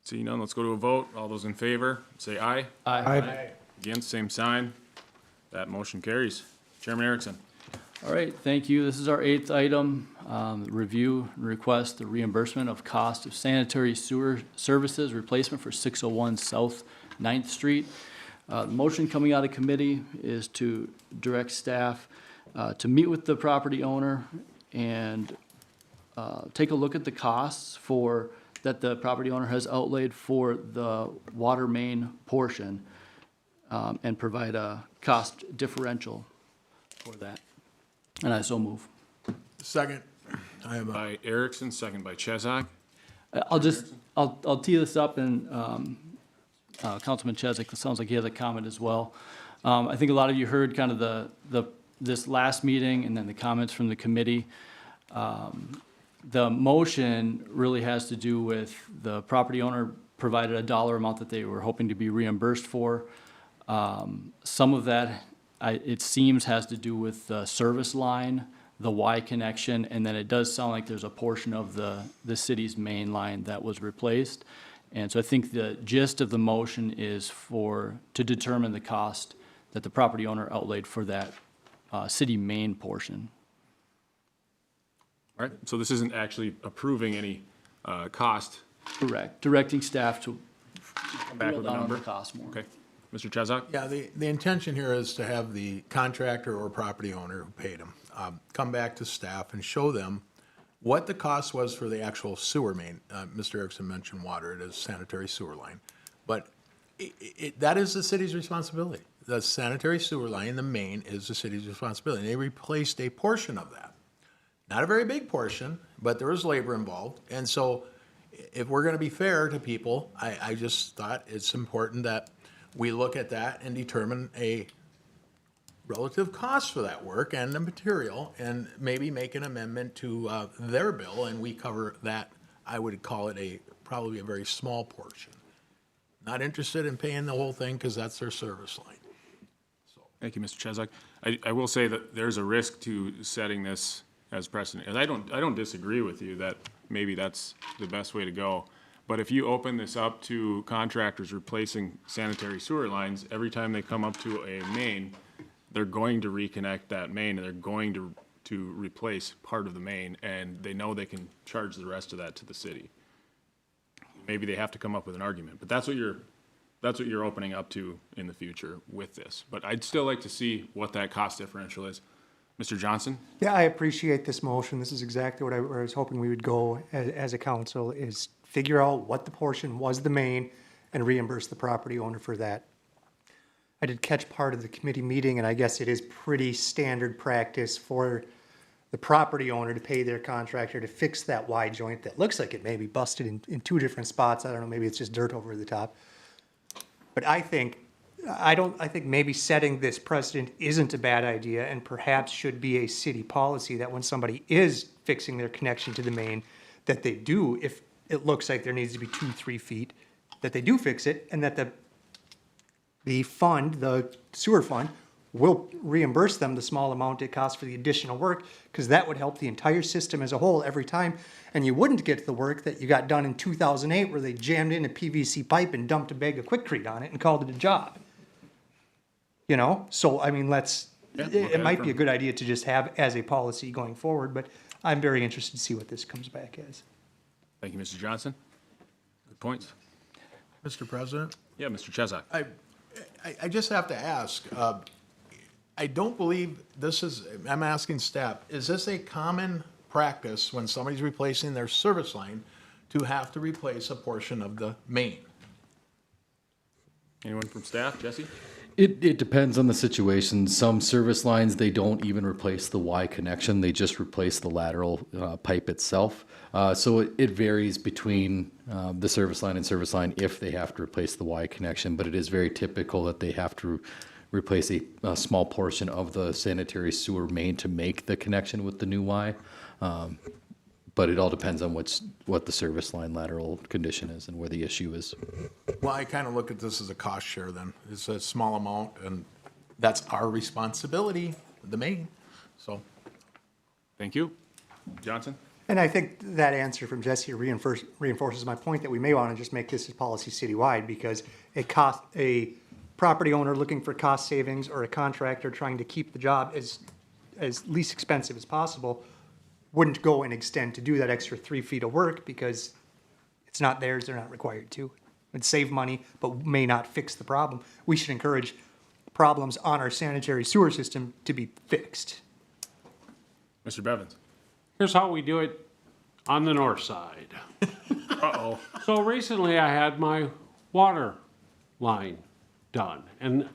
Seeing none, let's go to a vote. All those in favor, say aye. Aye. Against, same sign. That motion carries. Chairman Erickson. All right, thank you. This is our eighth item, review and request the reimbursement of cost of sanitary sewer services replacement for 601 South 9th Street. The motion coming out of committee is to direct staff to meet with the property owner and take a look at the costs for, that the property owner has outlaid for the water main portion, and provide a cost differential for that. And I so move. Second. I have a, By Erickson, second by Chesak. I'll tee this up, and Councilman Chesak, it sounds like he has a comment as well. I think a lot of you heard kind of this last meeting and then the comments from the committee. The motion really has to do with the property owner provided a dollar amount that they were hoping to be reimbursed for. Some of that, it seems, has to do with the service line, the Y connection, and then it does sound like there's a portion of the city's main line that was replaced. And so I think the gist of the motion is to determine the cost that the property owner outlaid for that city main portion. All right, so this isn't actually approving any cost. Correct. Directing staff to Come back drill with a down on number. the cost more. Okay. Mr. Chesak? yeah, the intention here is to have the contractor or property owner who paid him come back to staff and show them what the cost was for the actual sewer main. Mr. Erickson mentioned water, it is sanitary sewer line. But that is the city's responsibility. The sanitary sewer line, the main, is the city's responsibility. And they replaced a portion of that. Not a very big portion, but there was labor involved. And so if we're gonna be fair to people, I just thought it's important that we look at that and determine a relative cost for that work and the material, and maybe make an amendment to their bill, and we cover that. I would call it probably a very small portion. Not interested in paying the whole thing, because that's their service line. Thank you, Mr. Chesak. I will say that there's a risk to setting this as precedent. And I don't disagree with you that maybe that's the best way to go. But if you open this up to contractors replacing sanitary sewer lines, every time they come up to a main, they're going to reconnect that main, and they're going to replace part of the main, and they know they can charge the rest of that to the city. Maybe they have to come up with an argument, but that's what you're opening up to in the future with this. But I'd still like to see what that cost differential is. Mr. Johnson? Yeah, I appreciate this motion. This is exactly where I was hoping we would go as a council, is figure out what the portion was the main and reimburse the property owner for that. I did catch part of the committee meeting, and I guess it is pretty standard practice for the property owner to pay their contractor to fix that Y joint that looks like it may be busted in two different spots. I don't know, maybe it's just dirt over the top. But I think maybe setting this precedent isn't a bad idea, and perhaps should be a city policy that when somebody is fixing their connection to the main, that they do, if it looks like there needs to be 2-3 feet, that they do fix it, and that the fund, the sewer fund, will reimburse them the small amount it costs for the additional work, because that would help the entire system as a whole every time. And you wouldn't get the work that you got done in 2008 where they jammed in a PVC pipe and dumped a bag of Quikrete on it and called it a job. You know, so I mean, it might be a good idea to just have as a policy going forward, but I'm very interested to see what this comes back as. Thank you, Mr. Johnson. Good points. Mr. President? Yeah, Mr. Chesak. I just have to ask, I don't believe this is, I'm asking staff, is this a common practice when somebody's replacing their service line to have to replace a portion of the main? Anyone from staff? Jesse? It depends on the situation. Some service lines, they don't even replace the Y connection. They just replace the lateral pipe itself. So it varies between the service line and service line if they have to replace the Y connection, but it is very typical that they have to replace a small portion of the sanitary sewer main to make the connection with the new Y. But it all depends on what the service line lateral condition is and where the issue is. Well, I kind of look at this as a cost share then. It's a small amount, and that's our responsibility, the main, so. Thank you. Johnson? And I think that answer from Jesse reinforces my point that we may want to just make this a policy citywide, because a property owner looking for cost savings or a contractor trying to keep the job as least expensive as possible wouldn't go and extend to do that extra 3 feet of work because it's not theirs, they're not required to. It'd save money, but may not fix the problem. We should encourage problems on our sanitary sewer system to be fixed. Mr. Bevins? Here's how we do it on the north side. Uh-oh. So recently I had my water line done, and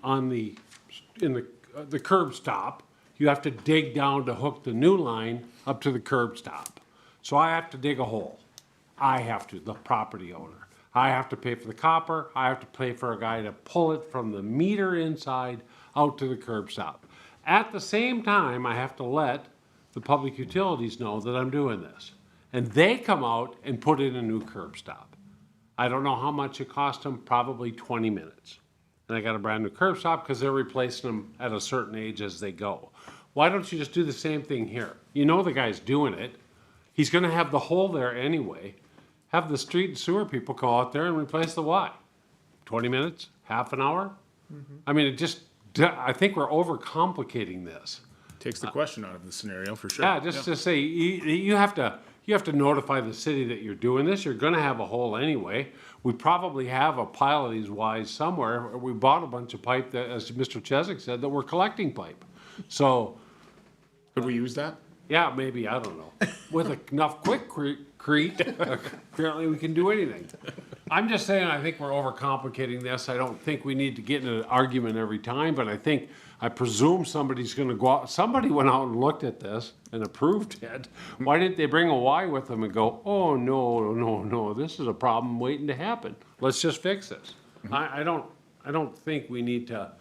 in the curb stop, you have to dig down to hook the new line up to the curb stop. So I have to dig a hole. The property owner. I have to pay for the copper. I have to pay for a guy to pull it from the meter inside out to the curb stop. At the same time, I have to let the public utilities know that I'm doing this. And they come out and put in a new curb stop. I don't know how much it cost them, probably 20 minutes. And I got a brand new curb stop because they're replacing them at a certain age as they go. Why don't you just do the same thing here? You know the guy's doing it. He's gonna have the hole there anyway. Have the street and sewer people go out there and replace the Y. 20 minutes, half an hour? I mean, I think we're overcomplicating this. Takes the question out of the scenario for sure. Yeah, just to say, you have to notify the city that you're doing this. You're gonna have a hole anyway. We probably have a pile of these Ys somewhere. We bought a bunch of pipe that, as Mr. Chesak said, that we're collecting pipe. So, Could we use that? yeah, maybe, I don't know. With enough Quikrete, apparently we can do anything. I'm just saying, I think we're overcomplicating this. I don't think we need to get in an argument every time, but I presume somebody's gonna go out, somebody went out and looked at this and approved it. Why didn't they bring a Y with them and go, oh, no, this is a problem waiting to happen. Let's just fix this. I don't think we need to.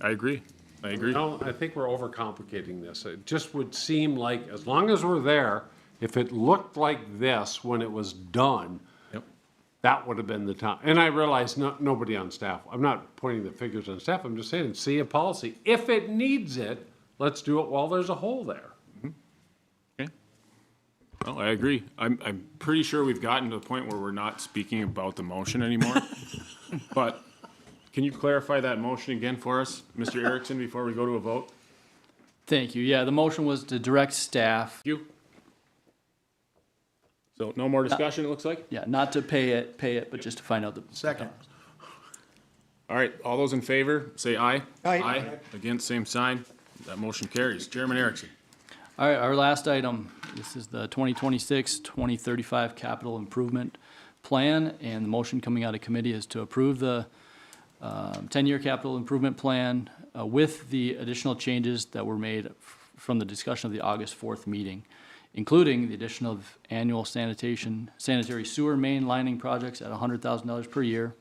I agree. No, I think we're overcomplicating this. It just would seem like, as long as we're there, if it looked like this when it was done, Yep. that would have been the time. And I realize nobody on staff, I'm not pointing the figures on staff, I'm just saying, see a policy. If it needs it, let's do it while there's a hole there. Okay. Well, I agree. I'm pretty sure we've gotten to the point where we're not speaking about the motion anymore. But can you clarify that motion again for us, Mr. Erickson, before we go to a vote? Thank you. Yeah, the motion was to direct staff, Thank you. So no more discussion, it looks like? yeah, not to pay it, but just to find out the. Second. All right, all those in favor, say aye. Aye. Against, same sign. That motion carries. Chairman Erickson. All right, our last item, this is the 2026-2035 capital improvement plan, and the motion coming out of committee is to approve the 10-year capital improvement plan with the additional changes that were made from the discussion of the August 4th meeting, including the addition of annual sanitary sewer main lining projects at $100,000 per year,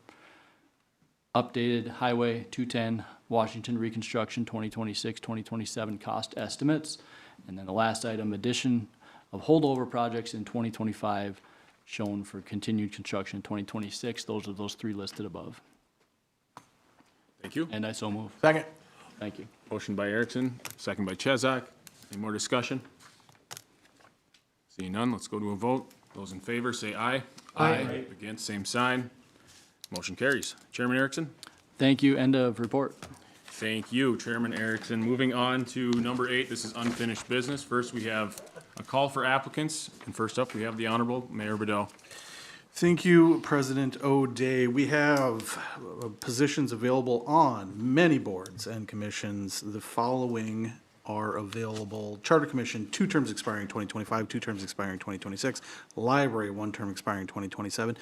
updated Highway 210 Washington reconstruction 2026-2027 cost estimates, and then the last item, addition of holdover projects in 2025 shown for continued construction in 2026. Those are those three listed above. Thank you. And I so move. Second. Thank you. Motion by Erickson, second by Chesak. Any more discussion? Seeing none, let's go to a vote. Those in favor, say aye. Aye. Against, same sign. Motion carries. Chairman Erickson? Thank you. End of report. Thank you, Chairman Erickson. Moving on to number 8, this is unfinished business. First, we have a call for applicants, and first up, we have the Honorable Mayor Bedell. Thank you, President O'Day. We have positions available on many boards and commissions. The following are available. Charter Commission, 2 terms expiring 2025, 2 terms expiring 2026. Library, 1 term expiring 2027.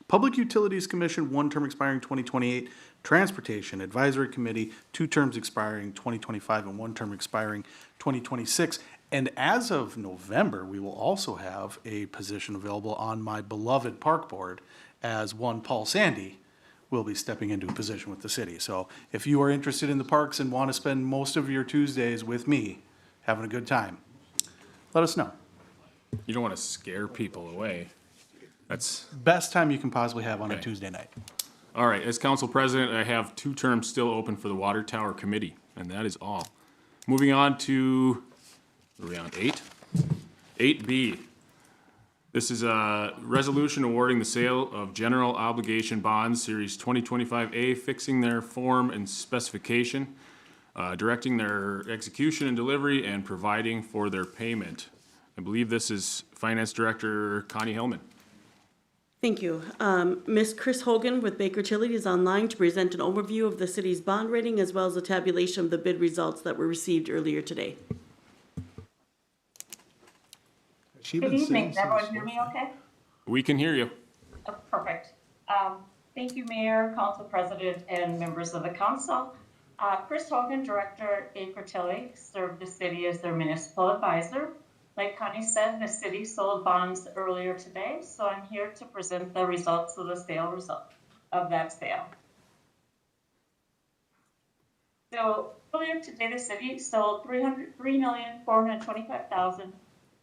Public Utilities Commission, 1 term expiring 2028. Transportation Advisory Committee, 2 terms expiring 2025 and 1 term expiring 2026. And as of November, we will also have a position available on my beloved Park Board, as one Paul Sandy will be stepping into a position with the city. So if you are interested in the parks and want to spend most of your Tuesdays with me, having a good time, let us know. You don't want to scare people away. That's, Best time you can possibly have on a Okay. Tuesday night. all right, as council president, I have 2 terms still open for the Water Tower Committee, and that is all. Moving on to, are we on 8? 8B. This is a resolution awarding the sale of general obligation bonds, Series 2025A, fixing their form and specification, directing their execution and delivery, and providing for their payment. I believe this is Finance Director Connie Hellman. Thank you. Ms. Chris Hogan with Baker Tilly is online to present an overview of the city's bond rating as well as a tabulation of the bid results that were received earlier today. Good evening. Can everyone hear me okay? We can hear you. Oh, perfect. Thank you, Mayor, Council President, and members of the council. Chris Hogan, Director, Baker Tilly, served the city as their municipal advisor. Like Connie said, the city sold bonds earlier today, so I'm here to present the results of the of that sale. So earlier today, the city sold $303,425,000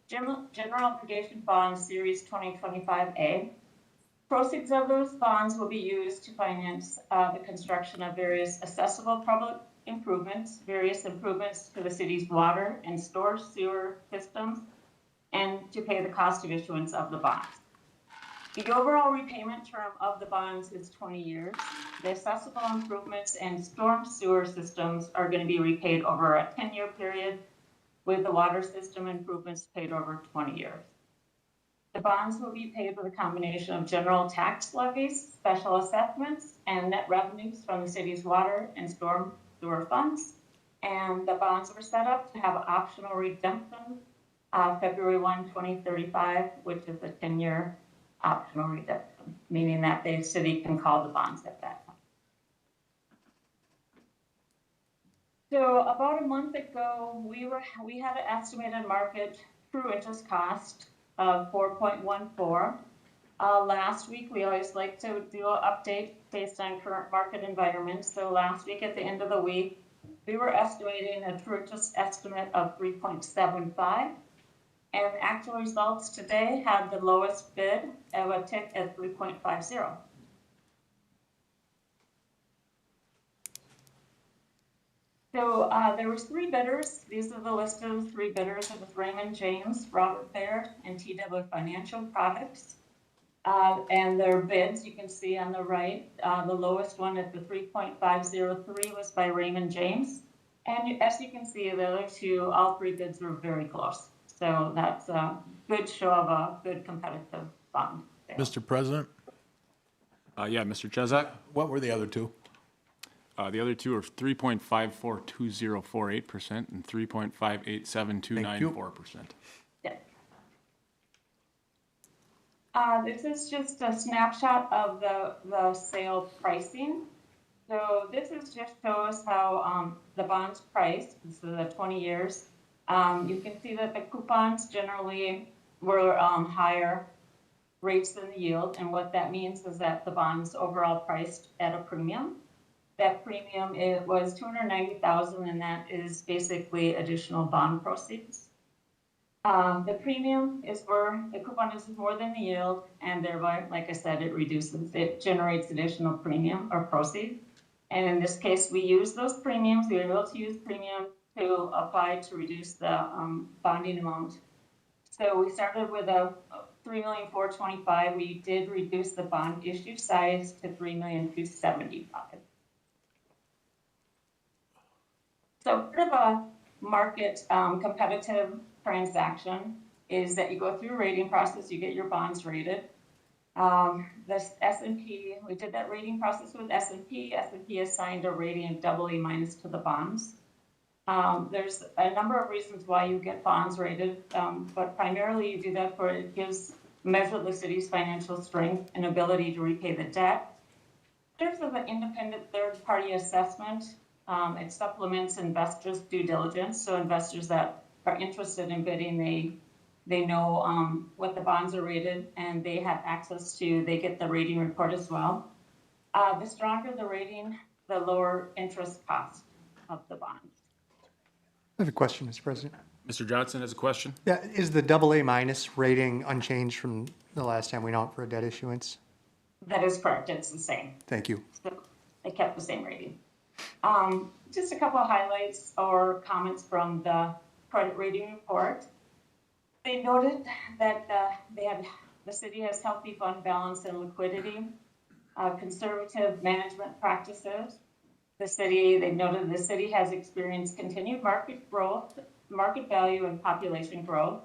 general obligation bonds, Series 2025A. Proceeds of those bonds will be used to finance the construction of various accessible public improvements, various improvements to the city's water and storm sewer systems, and to pay the cost of issuance of the bonds. The overall repayment term of the bonds is 20 years. The accessible improvements and storm sewer systems are going to be repaid over a 10-year period, with the water system improvements paid over 20 years. The bonds will be paid with a combination of general tax levies, special assessments, and net revenues from the city's water and storm sewer funds. And the bonds were set up to have optional redemption February 1, 2035, which is a 10-year optional redemption, meaning that the city can call the bonds at that time. So about a month ago, we had an estimated market true interest cost of 4.14. Last week, we always like to do an update based on current market environment. So last week, at the end of the week, we were estimating a true interest estimate of 3.75. And actual results today had the lowest bid of a tick at 3.50. So there was 3 bidders. These are the list of 3 bidders. It was Raymond James, Robert Baird, and TW Financial Products. And their bids, you can see on the right, the lowest one at the 3.503 was by Raymond James. And as you can see, the other 2, all 3 bids were very close. So that's a good show of a good competitive bond sale. Mr. President, Yeah, Mr. Chesak? what were the other 2? The other 2 are 3.542048% and 3.587294%. Yeah. This is just a snapshot of the sale pricing. So this is just shows how the bond's priced. This is the 20 years. You can see that the coupons generally were higher rates than the yield, and what that means is that the bond's overall priced at a premium. That premium, it was $290,000, and that is basically additional bond proceeds. The premium is where the coupon is more than the yield, and thereby, like I said, it generates additional premium or proceeds. And in this case, we use those premiums. We were able to use premium to apply to reduce the bonding amount. So we started with a $3,425,000. We did reduce the bond issue size to $3,275,000. So part of a market competitive transaction is that you go through a rating process, you get your bonds rated. This S&P, we did that rating process with S&P. S&P assigned a rating of AA- to the bonds. There's a number of reasons why you get bonds rated, but primarily you do that for it gives measure the city's financial strength and ability to repay the debt. There's an independent third-party assessment. It supplements investors' due diligence. So investors that are interested in bidding, they know what the bonds are rated, and they have access to, they get the rating report as well. The stronger the rating, the lower interest cost of the bonds. I have a question, Mr. President. Mr. Johnson has a question? Yeah, is the AA- rating unchanged from the last time we went out for a debt issuance? That is correct. It's the same. Thank you. So they kept the same rating. Just a couple of highlights or comments from the credit rating report. They noted that the city has healthy fund balance and liquidity, conservative management practices. They noted the city has experienced continued market growth, market value, and population growth.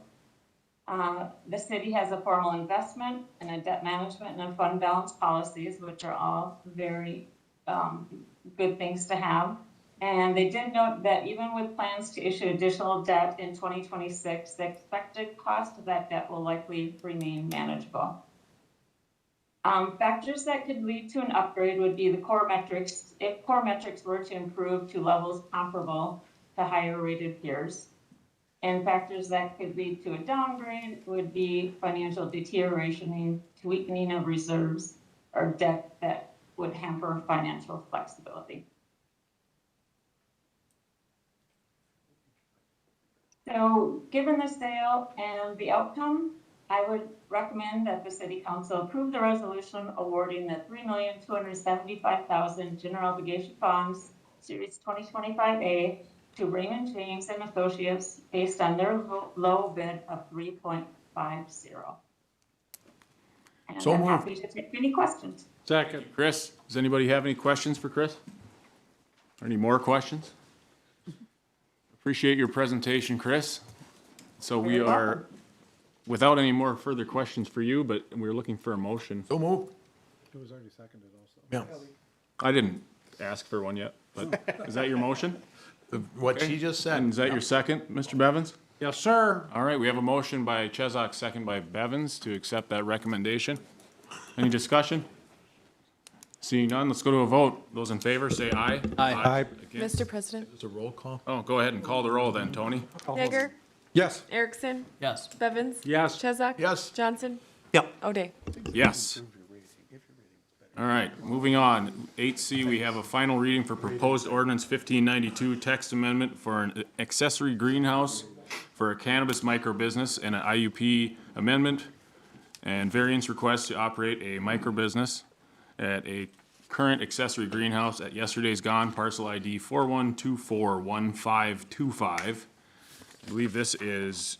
The city has a formal investment and a debt management and a fund balance policies, which are all very good things to have. And they did note that even with plans to issue additional debt in 2026, the expected cost of that debt will likely remain manageable. Factors that could lead to an upgrade would be the core metrics. If core metrics were to improve to levels comparable to higher rated peers. And factors that could lead to a downgrade would be financial deterioration, weakening of reserves, or debt that would hamper financial flexibility. So given the sale and the outcome, I would recommend that the City Council approve the resolution awarding the $3,275,000 general obligation bonds, Series 2025A, to Raymond James and Associates based on their low bid of 3.50. And So I'm moved. happy to take any questions. Second. Chris, does anybody have any questions for Chris? Or any more questions? Appreciate your presentation, Chris. So we You're are, welcome. without any more further questions for you, but we're looking for a motion. So moved. It was already seconded also. Yeah. I didn't ask for one yet, but is that your motion? What she just said. And is that your second, Mr. Bevins? Yes, sir. All right, we have a motion by Chesak, second by Bevins to accept that recommendation. Any discussion? Seeing none, let's go to a vote. Those in favor, say aye. Aye. Against? Mr. President. It's a roll call. Oh, go ahead and call the roll then, Tony. Yeager. Yes. Erickson. Yes. Bevins. Yes. Chesak. Yes. Johnson. Yep. O'Day. Yes. All right, moving on. 8C, we have a final reading for proposed ordinance 1592, text amendment for an accessory greenhouse for a cannabis micro business and an IUP amendment and variance request to operate a micro business at a current accessory greenhouse at Yesterday's Gone, parcel ID 41241525. I believe this is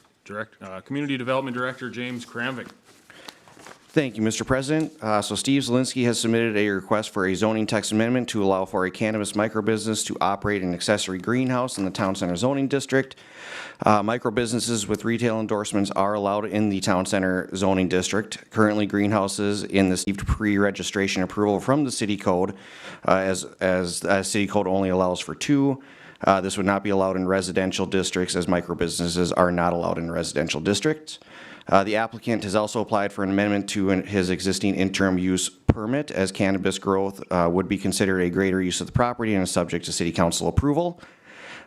Community Development Director James Kramvik. Thank you, Mr. President. So Steve Zielinski has submitted a request for a zoning text amendment to allow for a cannabis microbusiness to operate an accessory greenhouse in the Town Center zoning district. Microbusinesses with retail endorsements are allowed in the Town Center zoning district. Currently, greenhouses in the received pre-registration approval from the city code, as city code only allows for 2. This would not be allowed in residential districts, as microbusinesses are not allowed in residential districts. The applicant has also applied for an amendment to his existing interim use permit, as cannabis growth would be considered a greater use of the property and is subject to city council approval.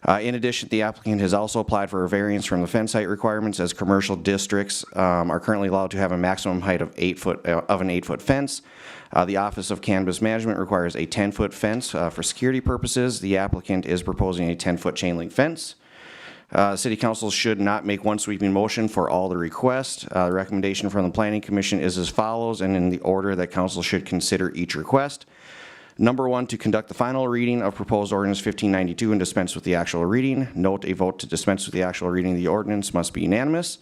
In addition, the applicant has also applied for a variance from the fence height requirements, as commercial districts are currently allowed to have a maximum height of 8 foot of an 8-foot fence. The Office of Cannabis Management requires a 10-foot fence for security purposes. The applicant is proposing a 10-foot chain link fence. City council should not make one sweeping motion for all the requests. The recommendation from the Planning Commission is as follows, and in the order that council should consider each request. Number 1, to conduct the final reading of proposed ordinance 1592 and dispense with the actual reading. Note, a vote to dispense with the actual reading of the ordinance must be unanimous.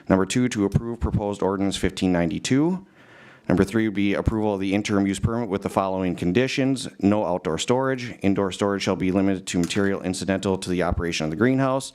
Number 2, to approve proposed ordinance 1592. Number 3 would be approval of the interim use permit with the following conditions. No outdoor storage. Indoor storage shall be limited to material incidental to the operation of the greenhouse.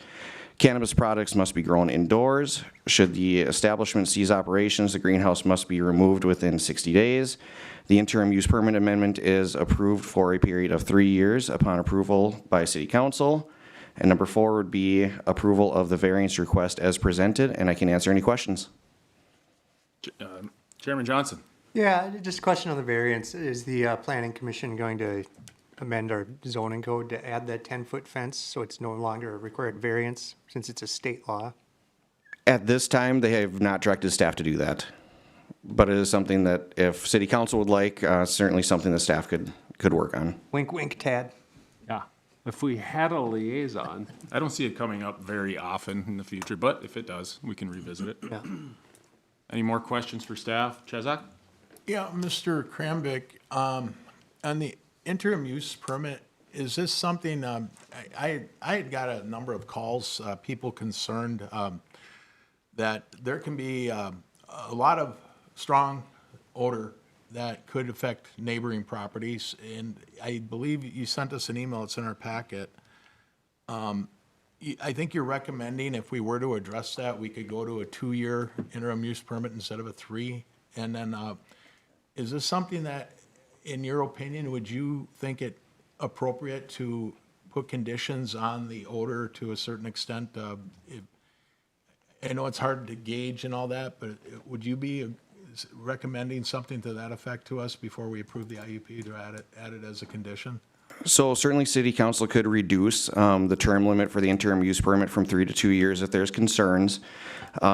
Cannabis products must be grown indoors. Should the establishment cease operations, the greenhouse must be removed within 60 days. The interim use permit amendment is approved for a period of 3 years upon approval by City Council. And number 4 would be approval of the variance request as presented, and I can answer any questions. Chairman Johnson. Yeah, just a question on the variance. Is the planning commission going to amend our zoning code to add that 10-foot fence so it's no longer a required variance since it's a state law? At this time, they have not directed staff to do that. But it is something that if city council would like, certainly something that staff could work on. Wink, wink, Tad. Yeah, if we had a liaison. I don't see it coming up very often in the future, but if it does, we can revisit it. Yeah. Any more questions for staff? Chezak? Yeah, Mr. Kramvik, on the interim use permit, is this something, I had got a number of calls, people concerned that there can be a lot of strong odor that could affect neighboring properties, and I believe you sent us an email, it's in our packet. I think you're recommending if we were to address that, we could go to a 2-year interim use permit instead of a 3. And then, is this something that, in your opinion, would you think it appropriate to put conditions on the odor to a certain extent? I know it's hard to gauge and all that, but would you be recommending something to that effect to us before we approve the IUP to add it as a condition? So certainly city council could reduce the term limit for the interim use permit from 3 to 2 years if there's concerns.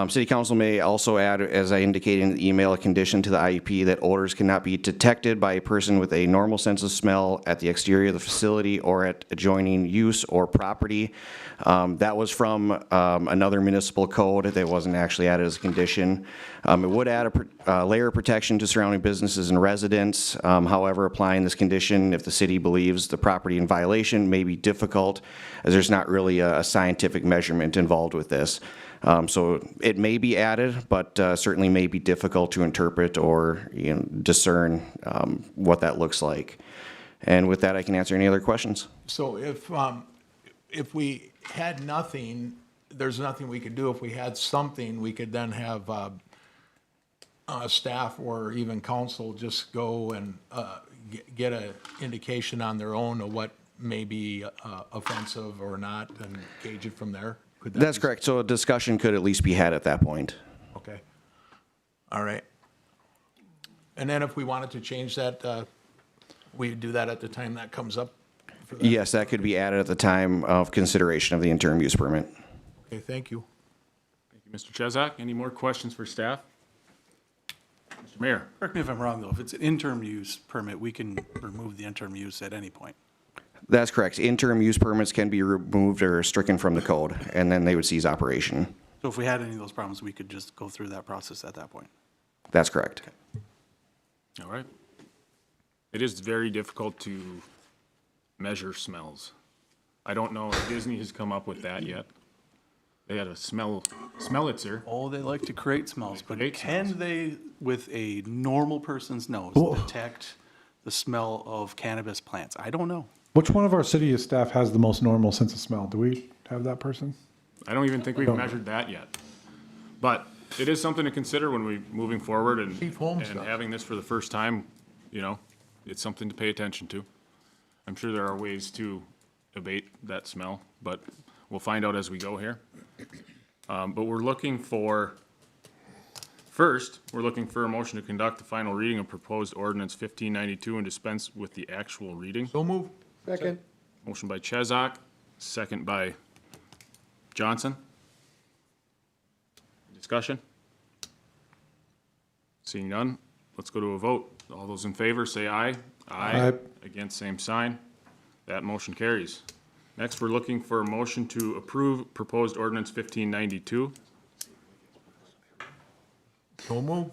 City council may also add, as I indicated in the email, a condition to the IUP that odors cannot be detected by a person with a normal sense of smell at the exterior of the facility or at adjoining use or property. That was from another municipal code that wasn't actually added as a condition. It would add a layer of protection to surrounding businesses and residents. However, applying this condition, if the city believes the property in violation, may be difficult, as there's not really a scientific measurement involved with this. So it may be added, but certainly may be difficult to interpret or discern what that looks like. And with that, I can answer any other questions. So if we had nothing, there's nothing we could do. If we had something, we could then have staff or even council just go and get an indication on their own of what may be offensive or not and gauge it from there. That's correct. So a discussion could at least be had at that point. Okay. All right. And then if we wanted to change that, we do that at the time that comes up? For that? Yes, that could be added at the time of consideration of the interim use permit. Okay, thank you. Thank you, Mr. Chezak. Any more questions for staff? Mr. Mayor? Correct me if I'm wrong, though. If it's an interim use permit, we can remove the interim use at any point. That's correct. Interim use permits can be removed or stricken from the code, and then they would cease operation. So if we had any of those problems, we could just go through that process at that point. That's correct. All right. It is very difficult to measure smells. I don't know if Disney has come up with that yet. They had a smellitzer. Oh, they like to create smells, but Create can smells. they, with a normal person's nose, Whoa. detect the smell of cannabis plants? I don't know. Which one of our city staff has the most normal sense of smell? Do we have that person? I don't even think we've measured that yet. But it is something to consider when we moving forward and Chief Holmes does. having this for the first time, it's something to pay attention to. I'm sure there are ways to abate that smell, but we'll find out as we go here. But we're looking for First, we're looking for a motion to conduct the final reading of proposed ordinance 1592 and dispense with the actual reading. So move. Second. Motion by Chesak, second by Johnson. Discussion? Seeing none, let's go to a vote. All those in favor, say aye. Aye. Against, same sign. That motion carries. Next, we're looking for a motion to approve proposed ordinance 1592. So move.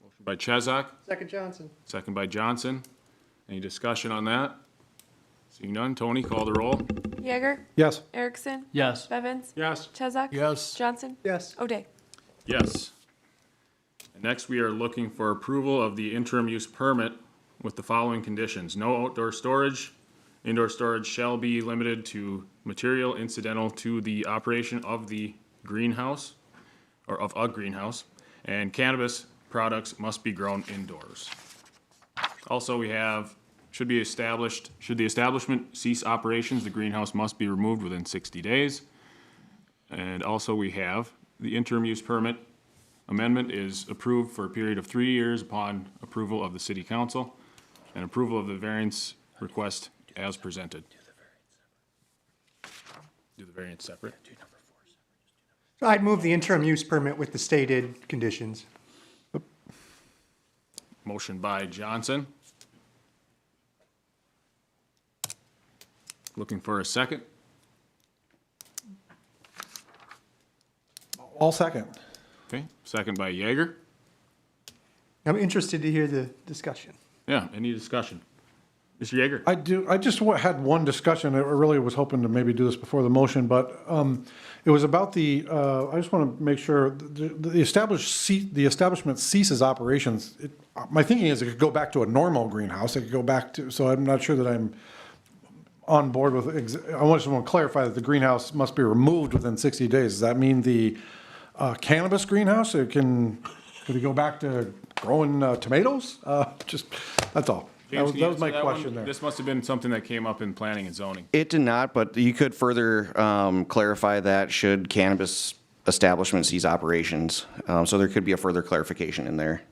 Motion by Chesak, Second Johnson. second by Johnson. Any discussion on that? Seeing none, Tony, call the roll. Yeager, Yes. Erickson, Yes. Bevins, Yes. Chesak, Yes. Johnson, Yes. O'Day. Yes. And next, we are looking for approval of the interim use permit with the following conditions. No outdoor storage. Indoor storage shall be limited to material incidental to the operation of the greenhouse, or of a greenhouse, and cannabis products must be grown indoors. Also, we have, should the establishment cease operations, the greenhouse must be removed within 60 days. And also, we have the interim use permit amendment is approved for a period of 3 years upon approval of the city council and approval of the variance request as presented. Do the variance separate. So I'd move the interim use permit with the stated conditions. Motion by Johnson. Looking for a second. All second. Okay, second by Yeager. I'm interested to hear the discussion. Yeah, any discussion? Mr. Yeager? I just had one discussion. I really was hoping to maybe do this before the motion, but it was about I just want to make sure, the establishment ceases operations. My thinking is it could go back to a normal greenhouse. It could go back to, so I'm not sure that I'm on board with, I just want to clarify that the greenhouse must be removed within 60 days. Does that mean the cannabis greenhouse, could it go back to growing tomatoes? That's all. James, can you That was my answer that one? question there. This must have been something that came up in planning and zoning. It did not, but you could further clarify that should cannabis establishment cease operations. So there could be a further clarification in there.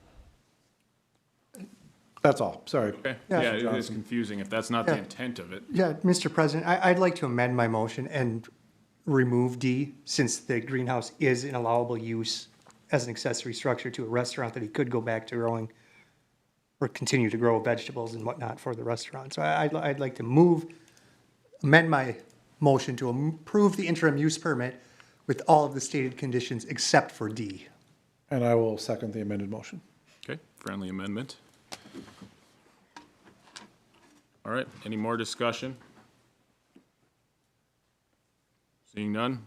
That's all, sorry. Okay, Yeah. yeah, it is confusing if that's not the Yeah. intent of it. Yeah, Mr. President, I'd like to amend my motion and remove D, since the greenhouse is an allowable use as an accessory structure to a restaurant, that he could go back to growing or continue to grow vegetables and whatnot for the restaurant. So I'd like to amend my motion to approve the interim use permit with all of the stated conditions except for D. And I will second the amended motion. Okay, friendly amendment. All right, any more discussion? Seeing none?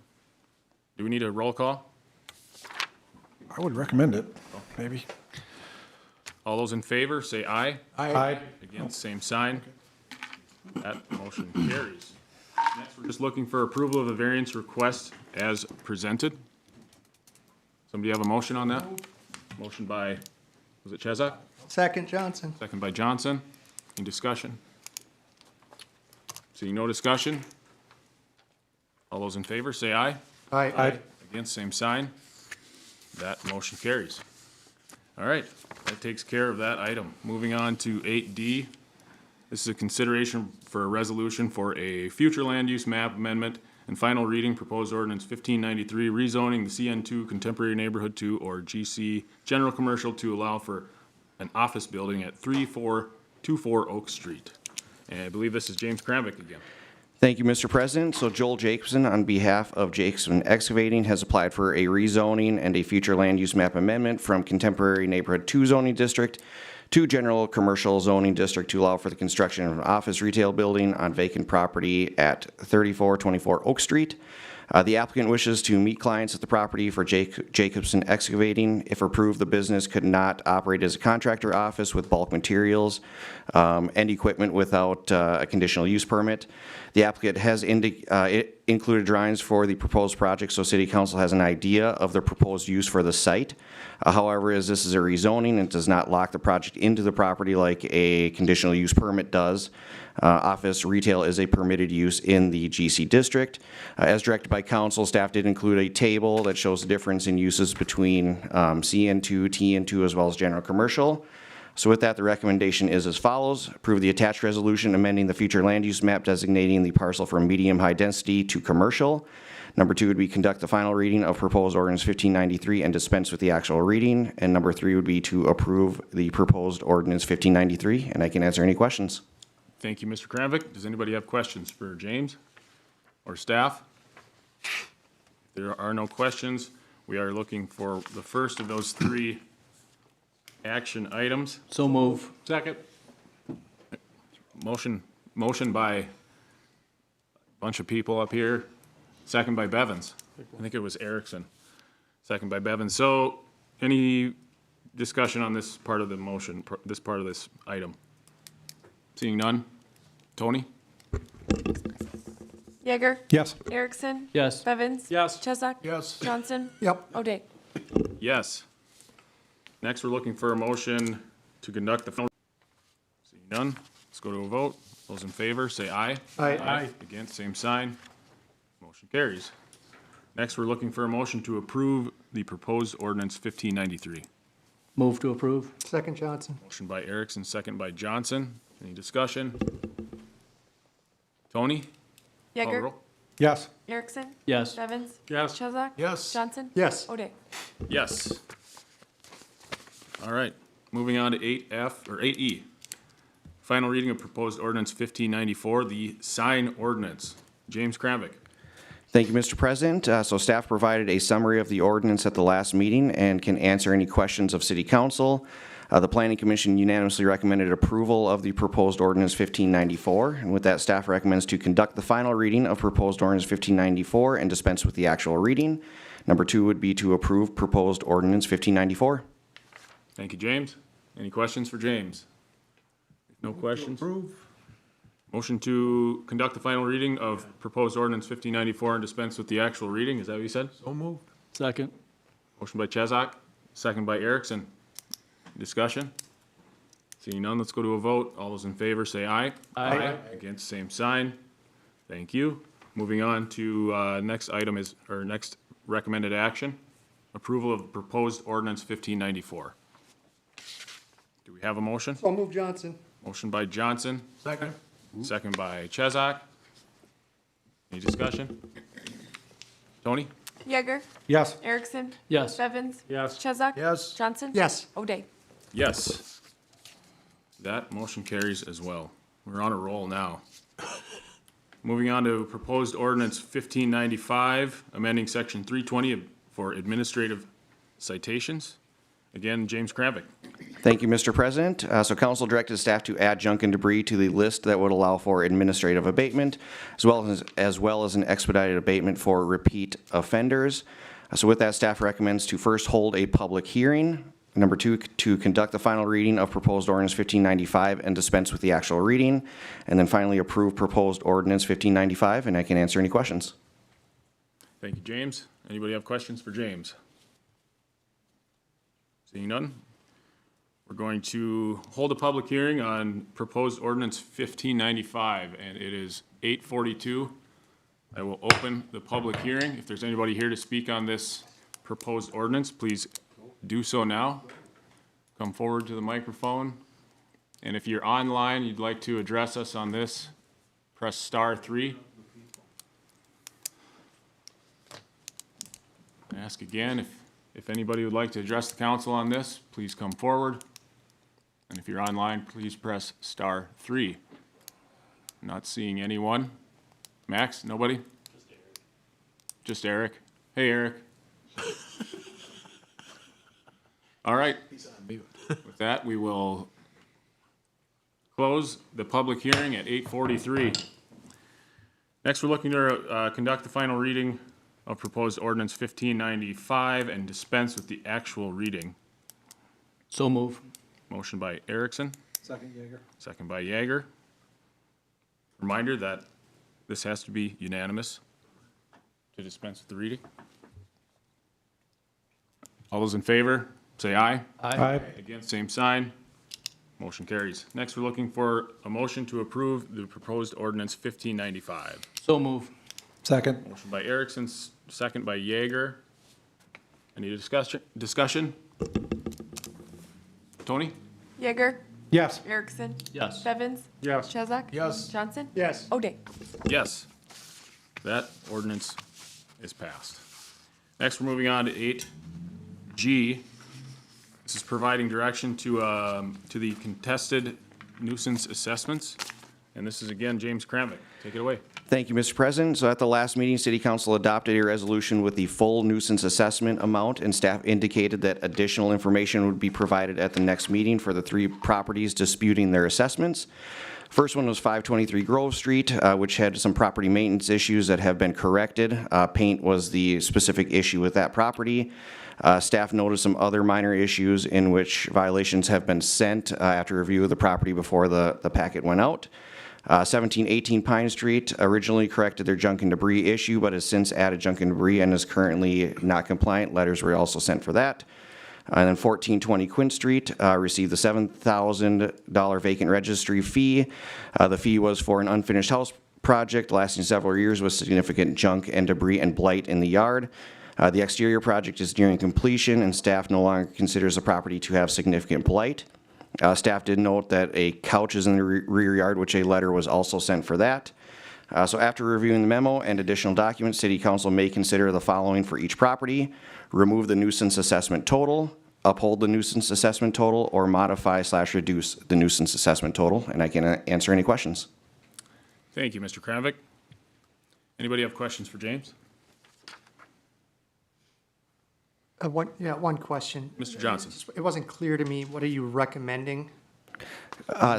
Do we need a roll call? I would recommend it, maybe. All those in favor, say aye. Aye. Against, same sign. That motion carries. Next, we're just looking for approval of a variance request as presented. Somebody have a motion on that? Motion by, was it Chesak? Second Johnson. Second by Johnson. Any discussion? Seeing no discussion? All those in favor, say aye. Aye. Against, same sign. That motion carries. All right, that takes care of that item. Moving on to 8D. This is a consideration for a resolution for a future land use map amendment and final reading proposed ordinance 1593, rezoning the CN2 Contemporary Neighborhood 2 or GC General Commercial to allow for an office building at 3424 Oak Street. And I believe this is James Kramvik again. Thank you, Mr. President. So Joel Jacobson, on behalf of Jacobson Excavating, has applied for a rezoning and a future land use map amendment from Contemporary Neighborhood 2 zoning district to General Commercial zoning district to allow for the construction of an office retail building on vacant property at 3424 Oak Street. The applicant wishes to meet clients at the property for Jacobson Excavating. If approved, the business could not operate as a contractor office with bulk materials and equipment without a conditional use permit. The applicant has included drawings for the proposed project, so City Council has an idea of the proposed use for the site. However, as this is a rezoning, it does not lock the project into the property like a conditional use permit does. Office retail is a permitted use in the GC district. As directed by council, staff did include a table that shows the difference in uses between CN2, TN2, as well as general commercial. So with that, the recommendation is as follows. Approve the attached resolution amending the future land use map designating the parcel from medium-high density to commercial. Number 2 would be conduct the final reading of proposed ordinance 1593 and dispense with the actual reading. And number 3 would be to approve the proposed ordinance 1593, and I can answer any questions. Thank you, Mr. Kramvik. Does anybody have questions for James or staff? If there are no questions, we are looking for the first of those 3 action items. So move. Second. Motion by a bunch of people up here, second by Bevins. I think it was Erickson. Second by Bevins. So any discussion on this part of the motion, this part of this item? Seeing none. Tony? Yeager. Yes. Erickson. Yes. Bevins. Yes. Chesak. Yes. Johnson. Yep. O'Day. Yes. Next, we're looking for a motion to conduct the. Seeing none, let's go to a vote. Those in favor, say aye. Aye. Against, same sign. Motion carries. Next, we're looking for a motion to approve the proposed ordinance 1593. Move to approve. Second Johnson. Motion by Erickson, second by Johnson. Any discussion? Tony? Call the Yeager. roll. Yes. Erickson. Yes. Bevins. Yes. Chesak. Yes. Johnson. Yes. O'Day. Yes. All right, moving on to 8F, or 8E. Final reading of proposed ordinance 1594, the sign ordinance. James Kramvik. Thank you, Mr. President. So staff provided a summary of the ordinance at the last meeting and can answer any questions of City Council. The Planning Commission unanimously recommended approval of the proposed ordinance 1594. And with that, staff recommends to conduct the final reading of proposed ordinance 1594 and dispense with the actual reading. Number 2 would be to approve proposed ordinance 1594. Thank you, James. Any questions for James? If no questions? Motion to conduct the final reading of proposed ordinance 1594 and dispense with the actual reading. Is that what you said? So moved. Second. Motion by Chesak, second by Erickson. Discussion? Seeing none, let's go to a vote. All those in favor say aye. Aye. Against, same sign. Thank you. Moving on to next item is, or next recommended action, approval of proposed ordinance 1594. Do we have a motion? So move Johnson. Motion by Johnson, Second. second by Chesak. Any discussion? Tony? Yeager. Yes. Erickson. Yes. Bevins. Yes. Chesak. Yes. Johnson. Yes. O'Day. Yes. That motion carries as well. We're on a roll now. Moving on to proposed ordinance 1595, amending section 320 for administrative citations. Again, James Kramvik. Thank you, Mr. President. So council directed staff to add junk and debris to the list that would allow for administrative abatement, as well as an expedited abatement for repeat offenders. So with that, staff recommends to first hold a public hearing. Number 2, to conduct the final reading of proposed ordinance 1595 and dispense with the actual reading. And then finally, approve proposed ordinance 1595, and I can answer any questions. Thank you, James. Anybody have questions for James? Seeing none, we're going to hold a public hearing on proposed ordinance 1595, and it is 8:42. I will open the public hearing. If there's anybody here to speak on this proposed ordinance, please do so now. Come forward to the microphone. And if you're online, you'd like to address us on this, press *3. I ask again, if anybody would like to address the council on this, please come forward. And if you're online, please press *3. Not seeing anyone. Max, nobody? Just Eric. Hey, Eric. All right. With that, we will close the public hearing at 8:43. Next, we're looking to conduct the final reading of proposed ordinance 1595 and dispense with the actual reading. So move. Motion by Erickson, Second, Yeager. second by Yeager. Reminder that this has to be unanimous to dispense with the reading. All those in favor, say aye. Aye. Against, same sign. Motion carries. Next, we're looking for a motion to approve the proposed ordinance 1595. So move. Second. Motion by Erickson, second by Yeager. Any discussion? Tony? Yeager, Yes. Erickson, Yes. Bevins, Yes. Chesak. Yes. Johnson. Yes. O'Day. Yes. That ordinance is passed. Next, we're moving on to 8G. This is providing direction to the contested nuisance assessments. And this is again, James Kramvik. Take it away. Thank you, Mr. President. So at the last meeting, City Council adopted a resolution with the full nuisance assessment amount, and staff indicated that additional information would be provided at the next meeting for the 3 properties disputing their assessments. First one was 523 Grove Street, which had some property maintenance issues that have been corrected. Paint was the specific issue with that property. Staff noticed some other minor issues in which violations have been sent after review of the property before the packet went out. 1718 Pine Street originally corrected their junk and debris issue, but has since added junk and debris and is currently not compliant. Letters were also sent for that. And then 1420 Quinn Street received the $7,000 vacant registry fee. The fee was for an unfinished house project lasting several years with significant junk and debris and blight in the yard. The exterior project is nearing completion, and staff no longer considers the property to have significant blight. Staff did note that a couch is in the rear yard, which a letter was also sent for that. So after reviewing the memo and additional documents, City Council may consider the following for each property: remove the nuisance assessment total, uphold the nuisance assessment total, or modify/reduce the nuisance assessment total. And I can answer any questions. Thank you, Mr. Kramvik. Anybody have questions for James? One question. Mr. Johnson. It wasn't clear to me, what are you recommending?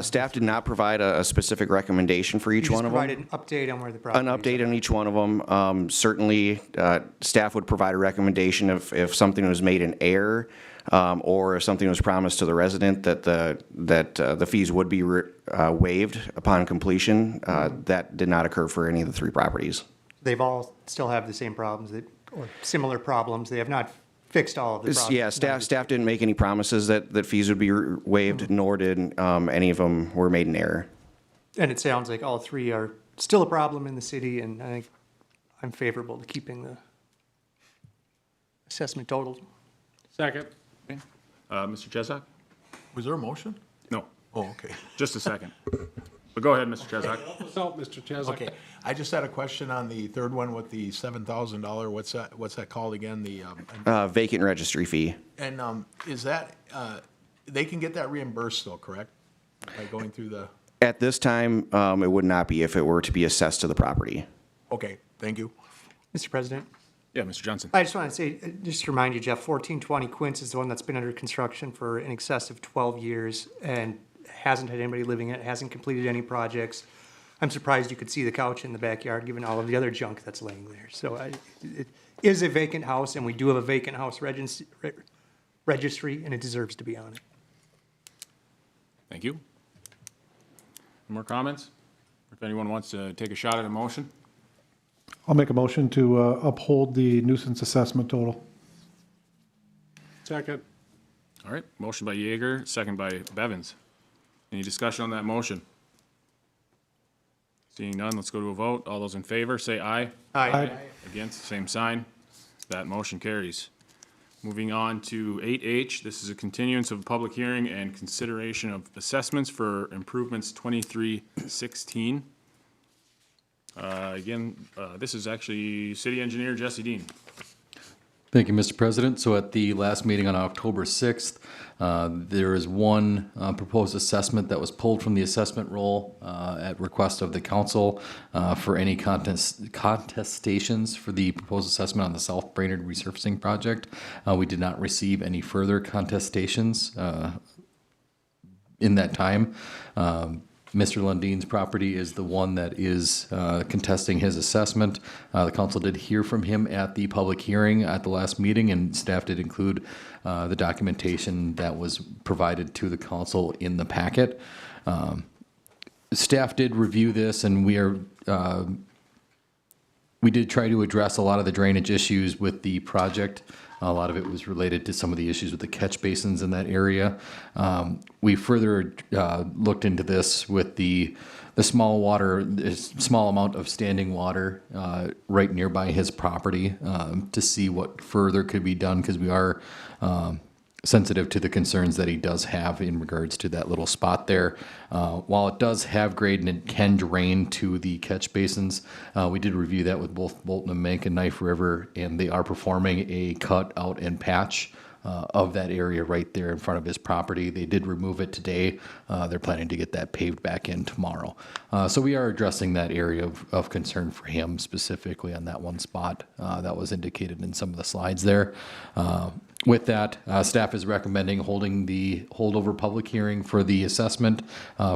Staff did not provide a specific recommendation for each one of them. You just provided an update on where the property An is. update on each one of them. Certainly, staff would provide a recommendation if something was made in error, or if something was promised to the resident that the fees would be waived upon completion. That did not occur for any of the 3 properties. They've all still have the same problems or similar problems. They have not fixed all of the problems. Yeah, staff didn't make any promises that fees would be waived, nor did any of them were made in error. And it sounds like all 3 are still a problem in the city, and I think I'm favorable to keeping the assessment total. Second. Mr. Chesak? Was there a motion? No, Oh, okay. just a second. But go ahead, Mr. Chesak. What's up, Mr. Chesak? Okay, I just had a question on the third one with the $7,000. What's that called again? Vacant registry fee. And is that, they can get that reimbursed though, correct? By going through the, At this time, it would not be if it were to be assessed to the property. okay, thank you. Mr. President? Yeah, Mr. Johnson. I just want to say, just to remind you, Jeff, 1420 Quince is the one that's been under construction for in excess of 12 years and hasn't had anybody living in it, hasn't completed any projects. I'm surprised you could see the couch in the backyard, given all of the other junk that's laying there. So it is a vacant house, and we do have a vacant house registry, and it deserves to be on it. Thank you. Any more comments? If anyone wants to take a shot at a motion? I'll make a motion to uphold the nuisance assessment total. Second. All right, motion by Yeager, second by Bevins. Any discussion on that motion? Seeing none, let's go to a vote. All those in favor, say aye. Aye. Against, same sign. That motion carries. Moving on to 8H, this is a continuance of a public hearing and consideration of assessments for improvements 2316. This is actually City Engineer Jesse Dean. Thank you, Mr. President. So at the last meeting on October 6th, there is one proposed assessment that was pulled from the assessment roll at request of the council for any contestations for the proposed assessment on the South Brainerd resurfacing project. We did not receive any further contestations in that time. Mr. Lundin's property is the one that is contesting his assessment. The council did hear from him at the public hearing at the last meeting, and staff did include the documentation that was provided to the council in the packet. Staff did review this, and we did try to address a lot of the drainage issues with the project A lot of it was related to some of the issues with the catch basins in that area. We further looked into this with the small amount of standing water right nearby his property to see what further could be done, because we are sensitive to the concerns that he does have in regards to that little spot there. While it does have grade and it can drain to the catch basins, we did review that with both Bolton and Mink and Knife River, and they are performing a cut out and patch of that area right there in front of his property. They did remove it today. They're planning to get that paved back in tomorrow. So we are addressing that area of concern for him specifically on that one spot that was indicated in some of the slides there. With that, staff is recommending holding the holdover public hearing for the assessment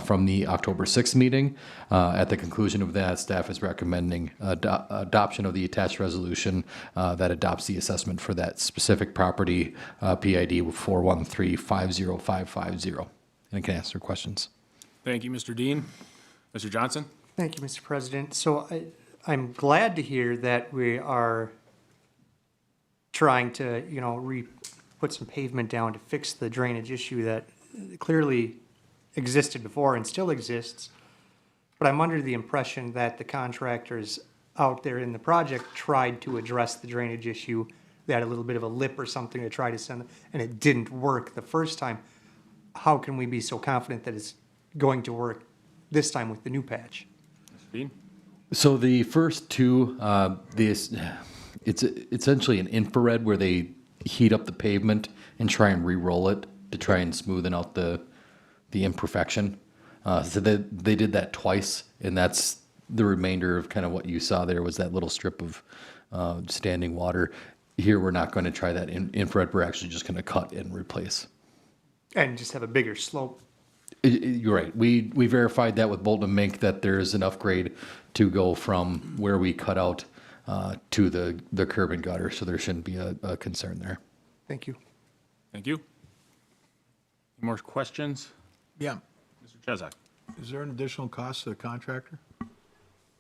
from the October 6th meeting. At the conclusion of that, staff is recommending adoption of the attached resolution that adopts the assessment for that specific property, PID 413-50550. And I can answer questions. Thank you, Mr. Dean. Mr. Johnson? Thank you, Mr. President. So I'm glad to hear that we are trying to, put some pavement down to fix the drainage issue that clearly existed before and still exists. But I'm under the impression that the contractors out there in the project tried to address the drainage issue. They had a little bit of a lip or something to try to send, and it didn't work the first time. How can we be so confident that it's going to work this time with the new patch? Mr. Dean? So the first two, it's essentially an infrared where they heat up the pavement and try and re-roll it to try and smoothen out the imperfection. So they did that twice, and that's the remainder of kind of what you saw there was that little strip of standing water. Here, we're not going to try that infrared. We're actually just going to cut and replace. And just have a bigger slope. You're right. We verified that with Bolton and Mink that there's enough grade to go from where we cut out to the curb and gutter, so there shouldn't be a concern there. Thank you. Thank you. Any more questions? Yeah. Mr. Chesak? Is there an additional cost to the contractor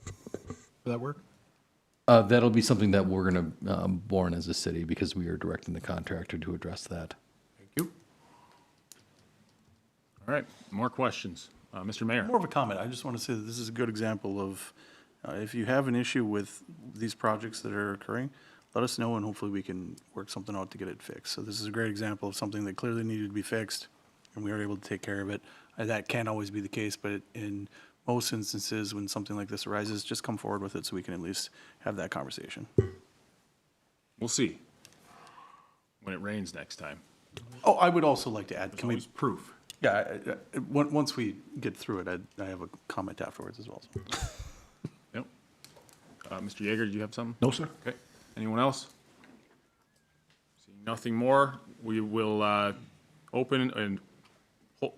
for that work? That'll be something that we're going to borne as a city because we are directing the contractor to address that. Thank you. All right, more questions. Mr. Mayor? More of a comment. I just want to say that this is a good example of, if you have an issue with these projects that are occurring, let us know and hopefully we can work something out to get it fixed. So this is a great example of something that clearly needed to be fixed and we were able to take care of it. That can't always be the case, but in most instances, when something like this arises, just come forward with it so we can at least have that conversation. We'll see when it rains next time. Oh, I would also like to add, Can we proof? yeah, once we get through it, I have a comment afterwards as well. Yep. Mr. Yeager, do you have something? No, sir. Okay. Anyone else? Seeing nothing more, we will open and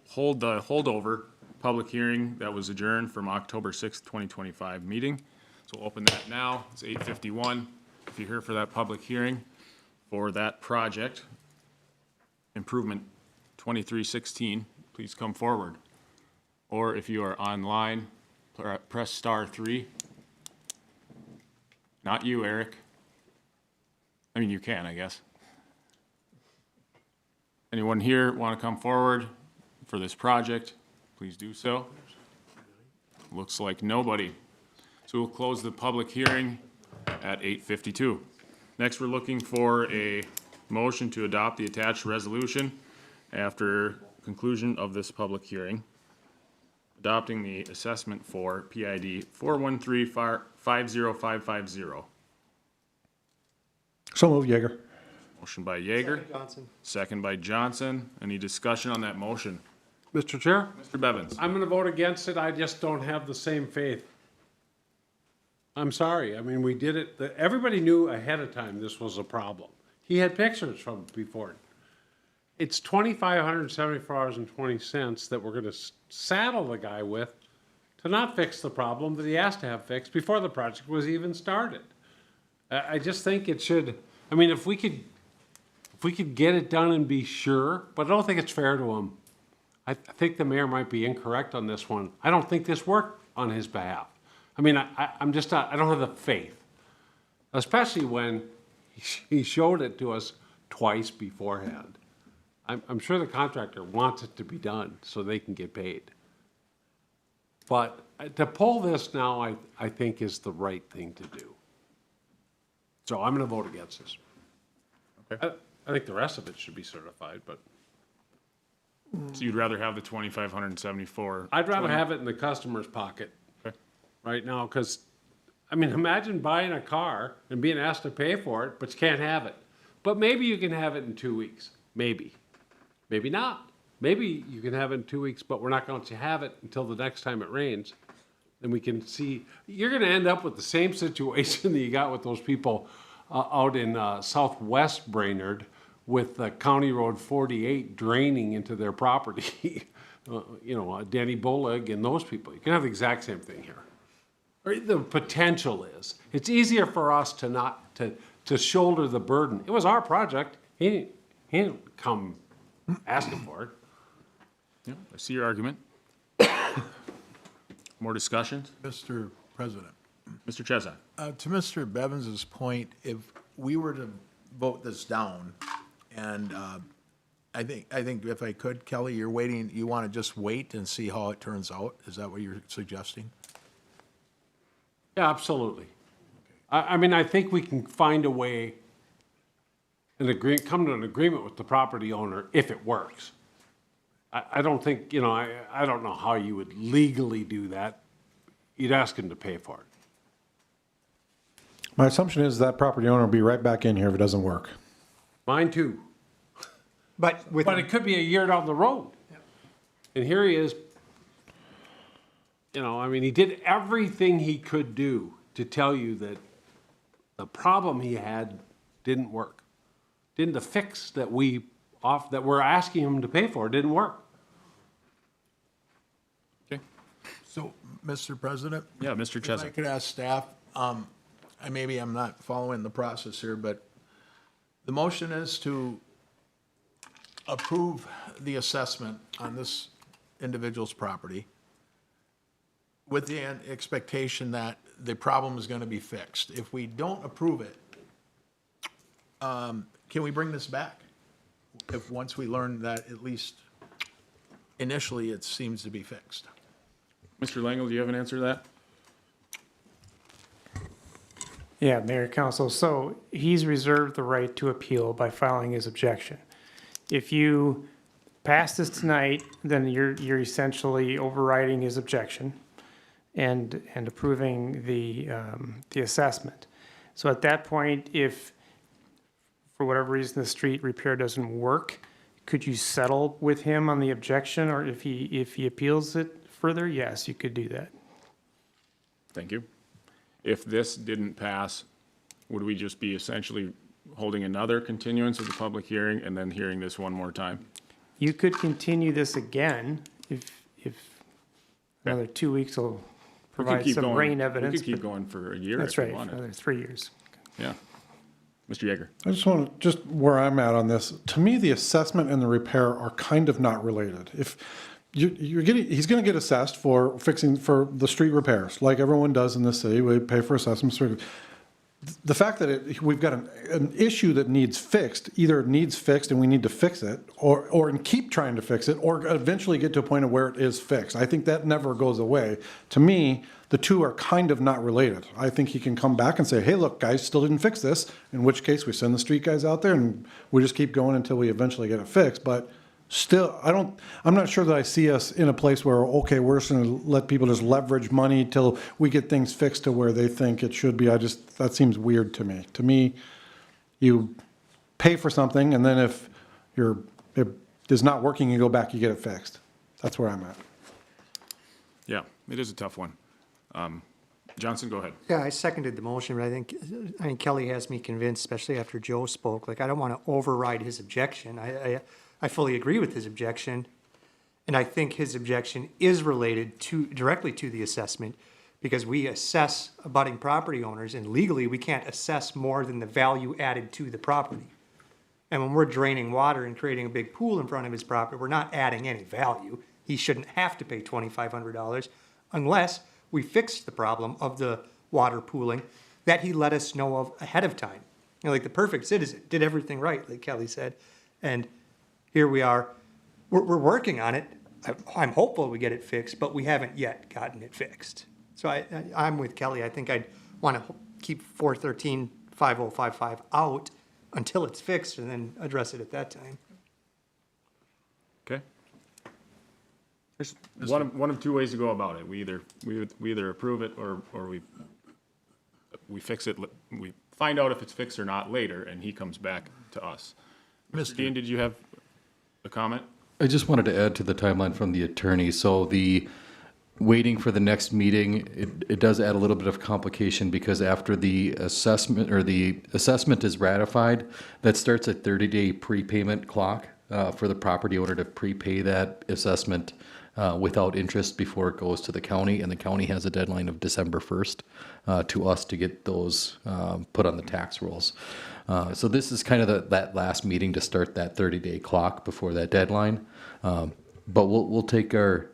hold the holdover public hearing that was adjourned from October 6th, 2025 meeting. So we'll open that now. It's 8:51. If you're here for that public hearing for that project, improvement 2316, please come forward. Or if you are online, press *3. Not you, Eric. I mean, you can, I guess. Anyone here want to come forward for this project? Please do so. Looks like nobody. So we'll close the public hearing at 8:52. Next, we're looking for a motion to adopt the attached resolution after conclusion of this public hearing, adopting the assessment for PID 413-50550. So moved, Yeager. Motion by Yeager, Johnson. second by Johnson. Any discussion on that motion? Mr. Chair, Mr. Bevins? I'm going to vote against it. I just don't have the same faith. I'm sorry. I mean, we did it, everybody knew ahead of time this was a problem. He had pictures from before. It's $2,574.20 that we're going to saddle the guy with to not fix the problem that he has to have fixed before the project was even started. I just think it should, I mean, if we could get it done and be sure, but I don't think it's fair to him. I think the mayor might be incorrect on this one. I don't think this worked on his behalf. I mean, I'm just not, I don't have the faith, especially when he showed it to us twice beforehand. I'm sure the contractor wants it to be done so they can get paid. But to pull this now, I think is the right thing to do. So I'm gonna vote against this. Okay. I think the rest of it should be certified, but So you'd rather have the 2,574? I'd rather have it in the customer's pocket Okay. right now, because, I mean, imagine buying a car and being asked to pay for it, but you can't have it. But maybe you can have it in 2 weeks, maybe. Maybe not. Maybe you can have it in 2 weeks, but we're not going to have it until the next time it rains. And we can see, you're gonna end up with the same situation that you got with those people out in southwest Brainerd with County Road 48 draining into their property. Danny Bullock and those people. You can have the exact same thing here. Or the potential is, it's easier for us to not, to shoulder the burden. It was our project. He didn't come asking for it. Yeah, I see your argument. More discussions? Mr. President, Mr. Chezak? to Mr. Bevins' point, if we were to vote this down, and I think if I could, Kelly, you want to just wait and see how it turns out? Is that what you're suggesting? Yeah, absolutely. I mean, I think we can find a way, come to an agreement with the property owner if it works. I don't think, I don't know how you would legally do that. You'd ask him to pay for it. My assumption is that property owner will be right back in here if it doesn't work. Mine too. But But it could be a year down the road. And here he is, he did everything he could do to tell you that the problem he had didn't work. The fix that we're asking him to pay for didn't work. Okay. So, Mr. President? Yeah, Mr. If I Chezak. could ask staff, maybe I'm not following the process here, but the motion is to approve the assessment on this individual's property with the expectation that the problem is going to be fixed. If we don't approve it, can we bring this back? If once we learn that at least initially it seems to be fixed. Mr. Langle, do you have an answer to that? Yeah, Mayor, Council, so he's reserved the right to appeal by filing his objection. If you pass this tonight, then you're essentially overriding his objection and approving the assessment. So at that point, if for whatever reason the street repair doesn't work, could you settle with him on the objection, or if he appeals it further? Yes, you could do that. Thank you. If this didn't pass, would we just be essentially holding another continuance of the public hearing and then hearing this one more time? You could continue this again if another 2 weeks will We could provide keep some going- rain evidence. We could keep but going for a year That's if we right, wanted. another 3 years. Yeah. Mr. Yeager? I just want to, just where I'm at on this, to me, the assessment and the repair are kind of not related. If he's going to get assessed for for the street repairs, like everyone does in this city, we pay for assessments. The fact that we've got an issue that needs fixed, either it needs fixed and we need to fix it, or keep trying to fix it, or eventually get to a point of where it is fixed. I think that never goes away. To me, the two are kind of not related. I think he can come back and say, hey, look, guys, still didn't fix this, in which case we send the street guys out there and we just keep going until we eventually get it fixed. But still, I'm not sure that I see us in a place where, okay, we're just gonna let people just leverage money till we get things fixed to where they think it should be. That seems weird to me. To me, you pay for something and then if it is not working, you go back, you get it fixed. That's where I'm at. Yeah, it is a tough one. Johnson, go ahead. Yeah, I seconded the motion, but I think Kelly has me convinced, especially after Joe spoke. Like, I don't want to override his objection. I fully agree with his objection, and I think his objection is related directly to the assessment, because we assess abutting property owners, and legally we can't assess more than the value added to the property. And when we're draining water and creating a big pool in front of his property, we're not adding any value. He shouldn't have to pay $2,500 unless we fix the problem of the water pooling that he let us know of ahead of time. You know, like the perfect citizen, did everything right, like Kelly said. And here we are, we're working on it. I'm hopeful we get it fixed, but we haven't yet gotten it fixed. So I'm with Kelly. I think I'd want to keep 413-5055 out until it's fixed and then address it at that time. Okay. There's one of two ways to go about it. We either approve it or we fix it. We find out if it's fixed or not later, and he comes back to us. Mr. Dean, did you have a comment? I just wanted to add to the timeline from the attorney. So the waiting for the next meeting, it does add a little bit of complication because after the assessment is ratified, that starts a 30-day prepayment clock for the property owner to prepay that assessment without interest before it goes to the county, and the county has a deadline of December 1st to us to get those put on the tax rolls. So this is kind of that last meeting to start that 30-day clock before that deadline. But we'll take our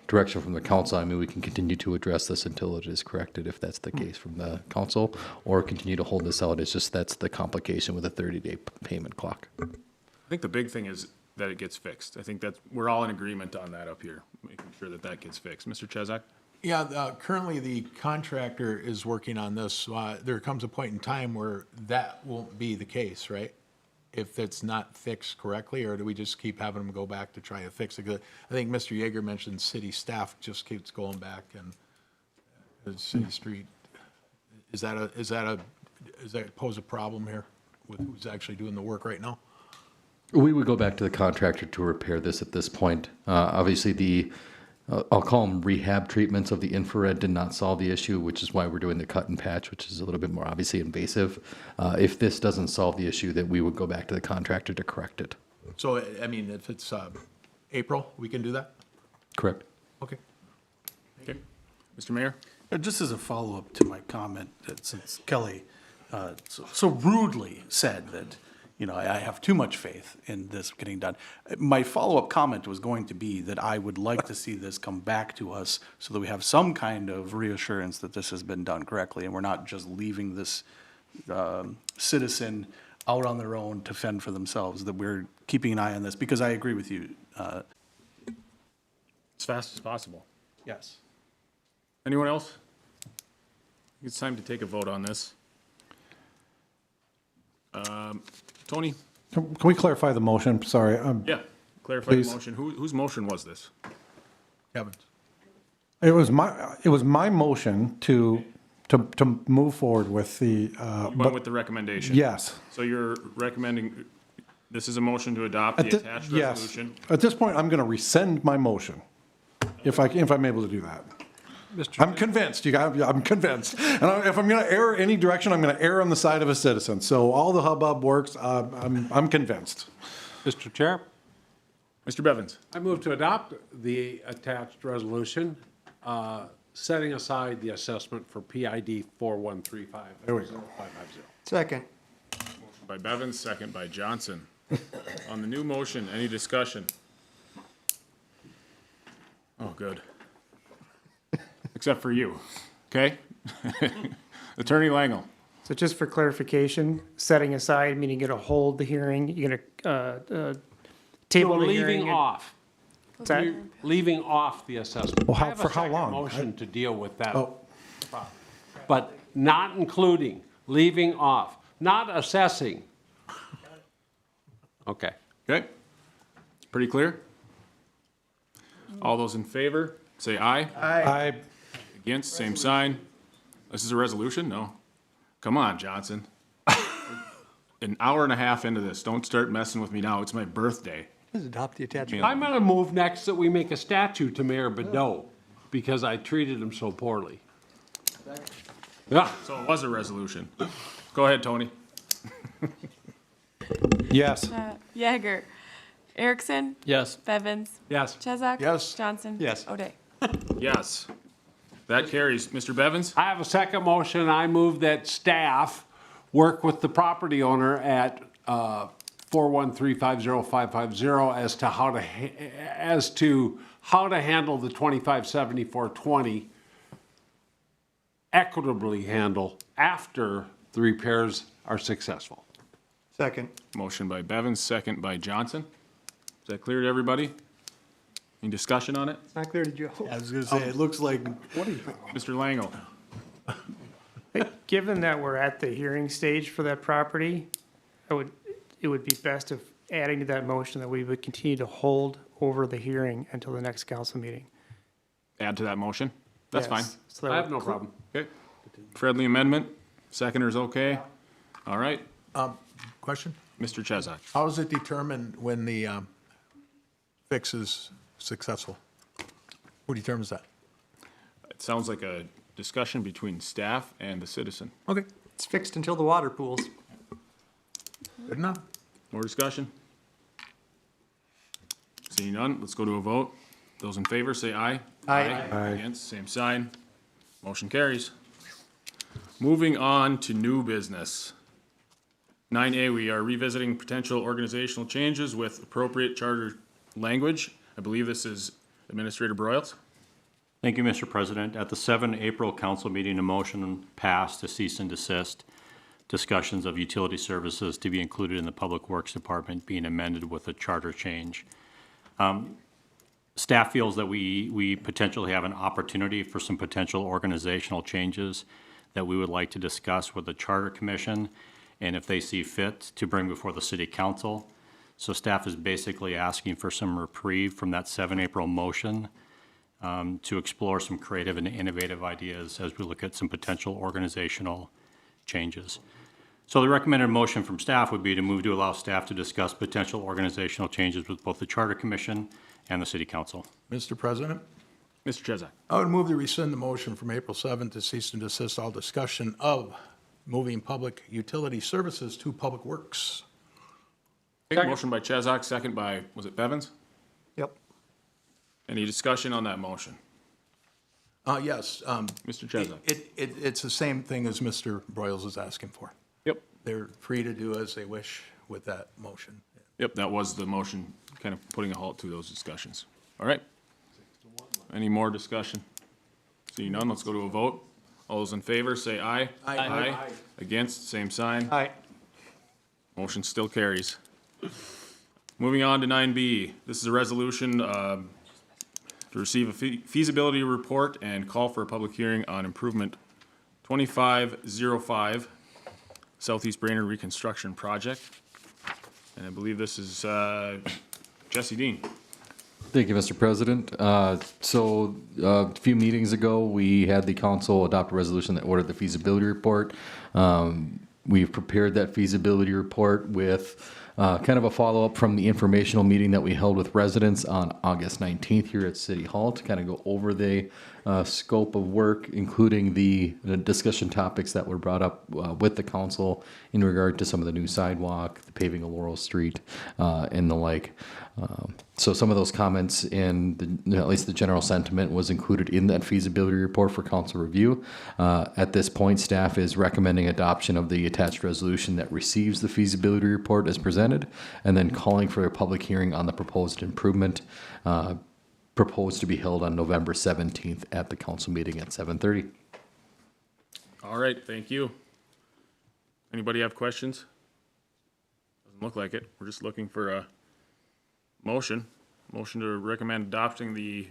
direction from the council. I mean, we can continue to address this until it is corrected, if that's the case from the council, or continue to hold this out. It's just that's the complication with a 30-day payment clock. I think the big thing is that it gets fixed. I think we're all in agreement on that up here, making sure that gets fixed. Mr. Chesak? Yeah, currently the contractor is working on this. There comes a point in time where that won't be the case, right? If it's not fixed correctly, or do we just keep having them go back to try to fix it? I think Mr. Yeager mentioned city staff just keeps going back and city street. Does that pose a problem here with who's actually doing the work right now? We would go back to the contractor to repair this at this point. Obviously, I'll call them rehab treatments of the infrared did not solve the issue, which is why we're doing the cut and patch, which is a little bit more obviously invasive. If this doesn't solve the issue, then we would go back to the contractor to correct it. So, I mean, if it's April, we can do that? Correct. Okay. Okay. Mr. Mayor? Just as a follow-up to my comment, that since Kelly so rudely said that, you know, I have too much faith in this getting done. My follow-up comment was going to be that I would like to see this come back to us so that we have some kind of reassurance that this has been done correctly and we're not just leaving this citizen out on their own to fend for themselves, that we're keeping an eye on this, because I agree with you. As fast as possible. Yes. Anyone else? It's time to take a vote on this. Tony? Can we clarify the motion? Sorry. Yeah, clarify the Please. motion. Whose motion was this? Kevin? It was my motion to move forward with the, You went with the recommendation? yes. So you're recommending, this is a motion to adopt the attached Yes. resolution? At this point, I'm going to rescind my motion, if I'm able to do that. I'm convinced, I'm convinced. And if I'm going to err any direction, I'm going to err on the side of a citizen. So all the hubbub works, I'm convinced. Mr. Chair, Mr. Bevins? I move to adopt the attached resolution, setting aside the assessment for PID 4135. There we go. Second. Motion by Bevins, second by Johnson. On the new motion, any discussion? Oh, good. Except for you, okay? Attorney Langle. So just for clarification, setting aside, meaning you're going to hold the hearing, you're going to table No, the hearing. leaving off. What's that? Leaving off the assessment. Well, I have a for how second long? motion to deal with that. Oh. problem. But not including, leaving off, not assessing. Okay. Okay? Pretty clear? All those in favor, say aye. I Against, same sign. This is a resolution? No. Come on, Johnson. An hour and a half into this. Don't start messing with me now. It's my birthday. Let's adopt the attached. I'm gonna move next that we make a statue to Mayor Bedot because I treated him so poorly. Yeah. So it was a resolution. Go ahead, Tony. yes. Yeager. Erickson. Yes. Bevins. Yes. Chesak. Yes. Johnson. Yes. O'Day. Yes. That carries. Mr. Bevins? I have a second motion. I move that staff work with the property owner at 413-50550 as to how to handle the 257420 equitably handle after the repairs are successful. Second. Motion by Bevins, second by Johnson. Is that clear to everybody? Any discussion on it? It's not clear to Joe. I was gonna say, it looks like, Mr. Lango? Given that we're at the hearing stage for that property, it would be best if adding to that motion that we would continue to hold over the hearing until the next council meeting. Add to that motion? That's fine. Yes, so that I have would no cl- problem. Okay. Friendly amendment? Seconder's okay? All right. question? Mr. Chesak? How is it determined when the fix is successful? Who determines that? It sounds like a discussion between staff and the citizen. Okay, It's fixed until the water pools. good enough. More discussion? Seeing none, let's go to a vote. Those in favor, say aye. Aye. Against, same sign. Motion carries. Moving on to new business. 9A, we are revisiting potential organizational changes with appropriate charter language. I believe this is Administrator Broyles. Thank you, Mr. President. At the 7 April council meeting, a motion passed to cease and desist discussions of utility services to be included in the Public Works Department being amended with a charter change. Staff feels that we potentially have an opportunity for some potential organizational changes that we would like to discuss with the Charter Commission, and if they see fit, to bring before the City Council. So staff is basically asking for some reprieve from that 7 April motion to explore some creative and innovative ideas as we look at some potential organizational changes. So the recommended motion from staff would be to move to allow staff to discuss potential organizational changes with both the Charter Commission and the City Council. Mr. President, Mr. Chesak? I would move to rescind the motion from April 7th to cease and desist all discussion of moving public utility services to Public Works. Okay, motion by Chesak, second by, was it Bevins? Yep. Any discussion on that motion? Yes. Mr. Chesak? It's the same thing as Mr. Broyles is asking for. Yep. They're free to do as they wish with that motion. Yep, that was the motion, kind of putting a halt to those discussions. All right. Any more discussion? Seeing none, let's go to a vote. All those in favor, say aye. Aye. Against, same sign. Aye. Motion still carries. Moving on to 9B. This is a resolution to receive a feasibility report and call for a public hearing on improvement 2505 Southeast Brainerd Reconstruction Project. And I believe this is Jesse Dean. Thank you, Mr. President. So a few meetings ago, we had the council adopt a resolution that ordered the feasibility report. We've prepared that feasibility report with kind of a follow-up from the informational meeting that we held with residents on August 19th here at City Hall to kind of go over the scope of work, including the discussion topics that were brought up with the council in regard to some of the new sidewalk, the paving of Laurel Street, and the like. So some of those comments and at least the general sentiment was included in that feasibility report for council review. At this point, staff is recommending adoption of the attached resolution that receives the feasibility report as presented, and then calling for a public hearing on the proposed improvement proposed to be held on November 17th at the council meeting at 7:30. All right, thank you. Anybody have questions? Doesn't look like it. We're just looking for a motion to recommend adopting the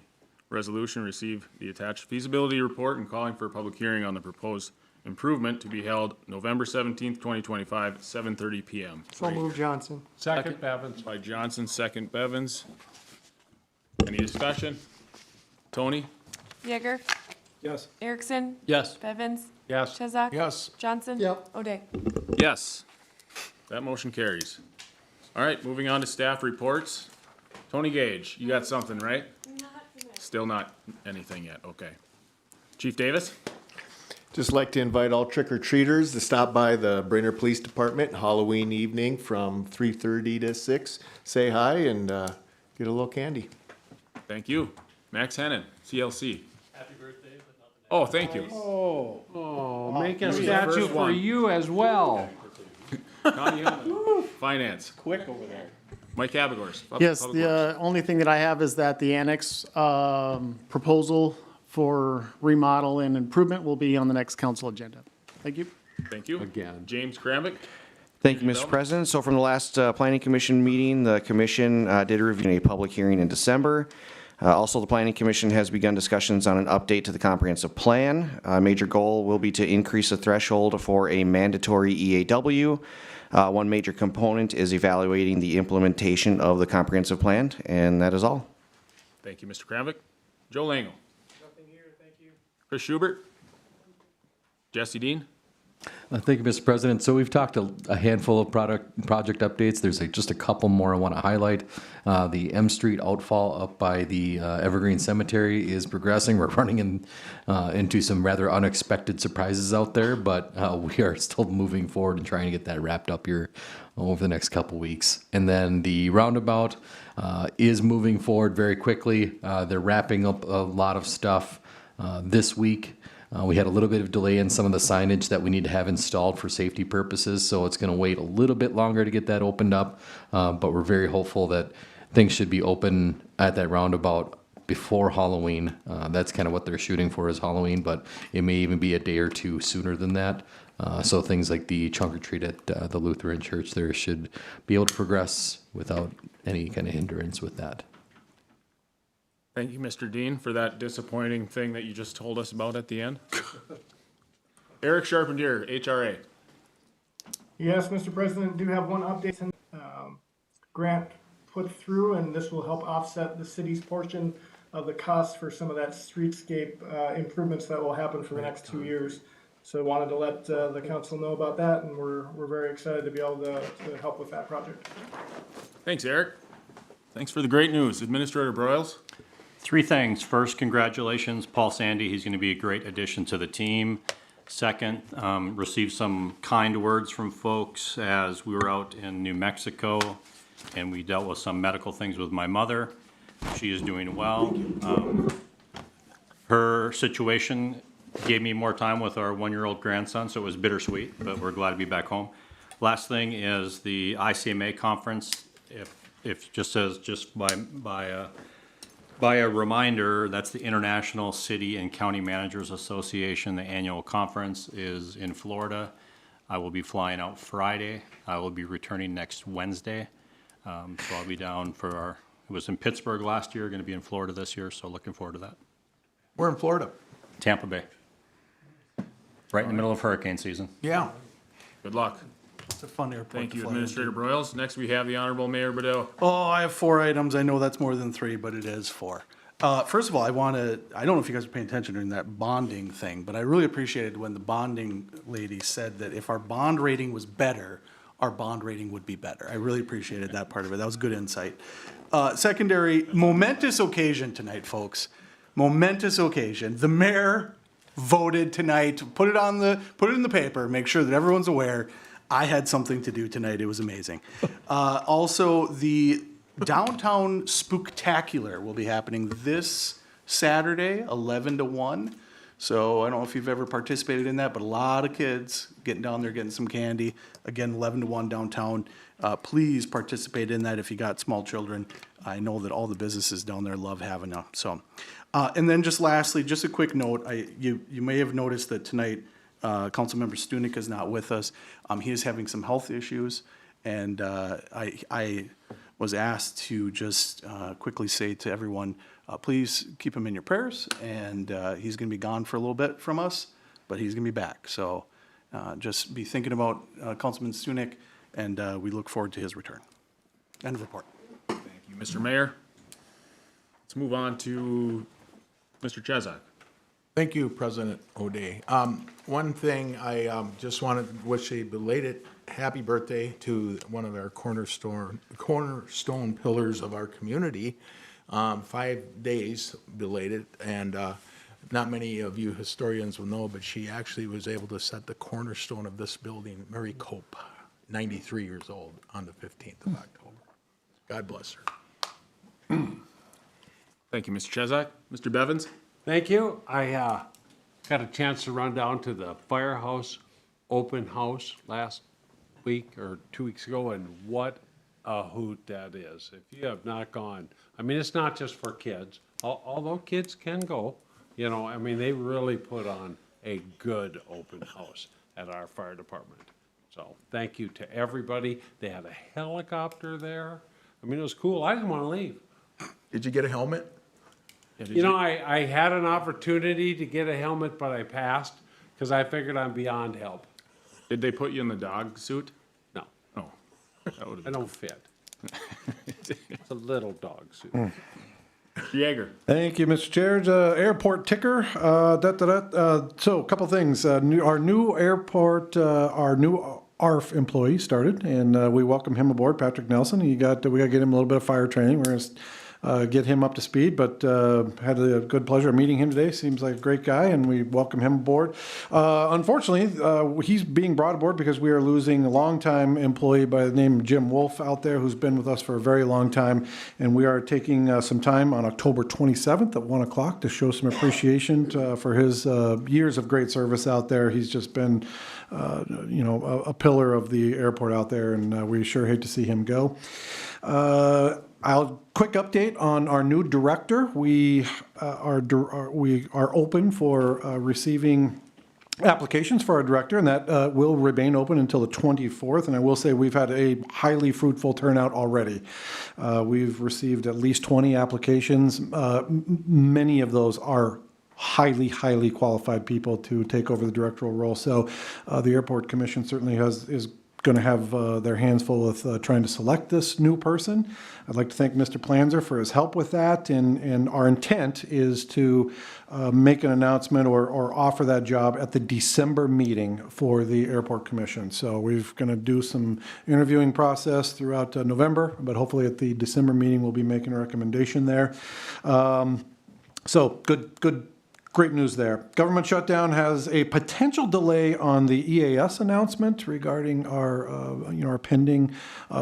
resolution, receive the attached feasibility report, and calling for a public hearing on the proposed improvement to be held November 17th, 2025, 7:30 PM. So move Johnson. Second, Bevins. By Johnson, second Bevins. Any discussion? Tony? Yeager. Yes. Erickson. Yes. Bevins. Yes. Chesak. Yes. Johnson. Yep. O'Day. Yes. That motion carries. All right, moving on to staff reports. Tony Gage, you got something, right? Still not anything yet, okay. Chief Davis? Just like to invite all trick-or-treaters to stop by the Brainerd Police Department Halloween evening from 3:30 to 6. Say hi and get a little candy. Thank you. Max Hennon, CLC. Happy birthday, but not the next. Oh, thank you. Oh, make a Who's the statue first for one? you as well. Connie Hennon, Finance. Quick over there. Mike Abigors. Yes, the only thing that I have is that the annex proposal for remodel and improvement will be on the next council agenda. Thank you. Thank you. Again. James Kramvik. Thank you, Mr. President. So from the last Planning Commission meeting, the commission did review a public hearing in December. Also, the Planning Commission has begun discussions on an update to the comprehensive plan. A major goal will be to increase the threshold for a mandatory EAW. One major component is evaluating the implementation of the comprehensive plan, and that is all. Thank you, Mr. Kramvik. Joe Langle. Nothing here, thank you. Chris Schubert. Jesse Dean. Thank you, Mr. President. So we've talked a handful of project updates. There's just a couple more I want to highlight. The M Street outfall up by the Evergreen Cemetery is progressing. We're running into some rather unexpected surprises out there, but we are still moving forward and trying to get that wrapped up here over the next couple weeks. And then the roundabout is moving forward very quickly. They're wrapping up a lot of stuff this week. We had a little bit of delay in some of the signage that we need to have installed for safety purposes, so it's going to wait a little bit longer to get that opened up, but we're very hopeful that things should be open at that roundabout before Halloween. That's kind of what they're shooting for, is Halloween, but it may even be a day or two sooner than that. So things like the trunk or treat at the Lutheran Church there should be able to progress without any kind of hindrance with that. Thank you, Mr. Dean, for that disappointing thing that you just told us about at the end. Eric Charpentier, HRA. Yes, Mr. President, do have one update. Grant put through, and this will help offset the city's portion of the cost for some of that streetscape improvements that will happen for the next 2 years. So I wanted to let the council know about that, and we're very excited to be able to help with that project. Thanks, Eric. Thanks for the great news. Administrator Broyles. 3 things. First, congratulations, Paul Sandy. He's going to be a great addition to the team. Second, received some kind words from folks as we were out in New Mexico and we dealt with some medical things with my mother. She is doing well. Her situation gave me more time with our 1-year-old grandson, so it was bittersweet, but we're glad to be back home. Last thing is the ICMA conference. If just as just by a reminder, that's the International City and County Managers Association. The annual conference is in Florida. I will be flying out Friday. I will be returning next Wednesday. So I'll be down for it was in Pittsburgh last year, going to be in Florida this year, so looking forward to that. We're in Florida. Tampa Bay. Right in the middle of hurricane season. Yeah. Good luck. It's a fun airport. Thank to you, fly Administrator into. Broyles. Next, we have the Honorable Mayor Bedell. Oh, I have 4 items. I know that's more than 3, but it is 4. First of all, I don't know if you guys are paying attention during that bonding thing, but I really appreciated when the bonding lady said that if our bond rating was better, our bond rating would be better. I really appreciated that part of it. That was good insight. Secondary, momentous occasion tonight, folks. Momentous occasion. The mayor voted tonight. Put it in the paper. Make sure that everyone's aware. I had something to do tonight. It was amazing. Also, the Downtown Spooktacular will be happening this Saturday, 11 to 1. So I don't know if you've ever participated in that, but a lot of kids getting down there, getting some candy. Again, 11 to 1 downtown. Please participate in that if you got small children. I know that all the businesses down there love having them. So, and then just lastly, just a quick note. You may have noticed that tonight, Councilmember Stunek is not with us. He is having some health issues, and I was asked to just quickly say to everyone, please keep him in your prayers, and he's going to be gone for a little bit from us, but he's going to be back. So just be thinking about Councilman Stunek, and we look forward to his return. End of report. Thank you, Mr. Mayor. Let's move on to Mr. Chesak. Thank you, President O'Day. One thing, I just wanted to wish a belated happy birthday to one of our cornerstone pillars of our community. 5 days belated, and not many of you historians will know, but she actually was able to set the cornerstone of this building, Mary Cope, 93 years old, on the 15th of October. God bless her. Thank you, Mr. Chesak. Mr. Bevins? Thank you. I got a chance to run down to the firehouse open house last week or 2 weeks ago, and what a hoot that is. If you have not gone, I mean, it's not just for kids, although kids can go, you know, I mean, they really put on a good open house. at our fire department. So thank you to everybody. They had a helicopter there. I mean, it was cool. I didn't want to leave. Did you get a helmet? You know, I had an opportunity to get a helmet, but I passed because I figured I'm beyond help. Did they put you in the dog suit? No, Oh, that would have I been. don't fit. It's a little dog suit. Jaeger. Thank you, Mr. Chair. Airport ticker. So a couple things. Our new airport, our new ARF employee started, and we welcome him aboard, Patrick Nelson. We got to get him a little bit of fire training. We're going to get him up to speed, but had a good pleasure of meeting him today. Seems like a great guy, and we welcome him aboard. Unfortunately, he's being brought aboard because we are losing a longtime employee by the name of Jim Wolf out there, who's been with us for a very long time, and we are taking some time on October 27th at 1 o'clock to show some appreciation for his years of great service out there. He's just been a pillar of the airport out there, and we sure hate to see him go. Quick update on our new director. We are open for receiving applications for our director, and that will remain open until the 24th. And I will say we've had a highly fruitful turnout already. We've received at least 20 applications. Many of those are highly qualified people to take over the directorial role. So the Airport Commission certainly is going to have their hands full with trying to select this new person. I'd like to thank Mr. Planzer for his help with that, and our intent is to make an announcement or offer that job at the December meeting for the Airport Commission. So we're going to do some interviewing process throughout November, but hopefully at the December meeting we'll be making a recommendation there. So great news there. Government shutdown has a potential delay on the EAS announcement regarding our pending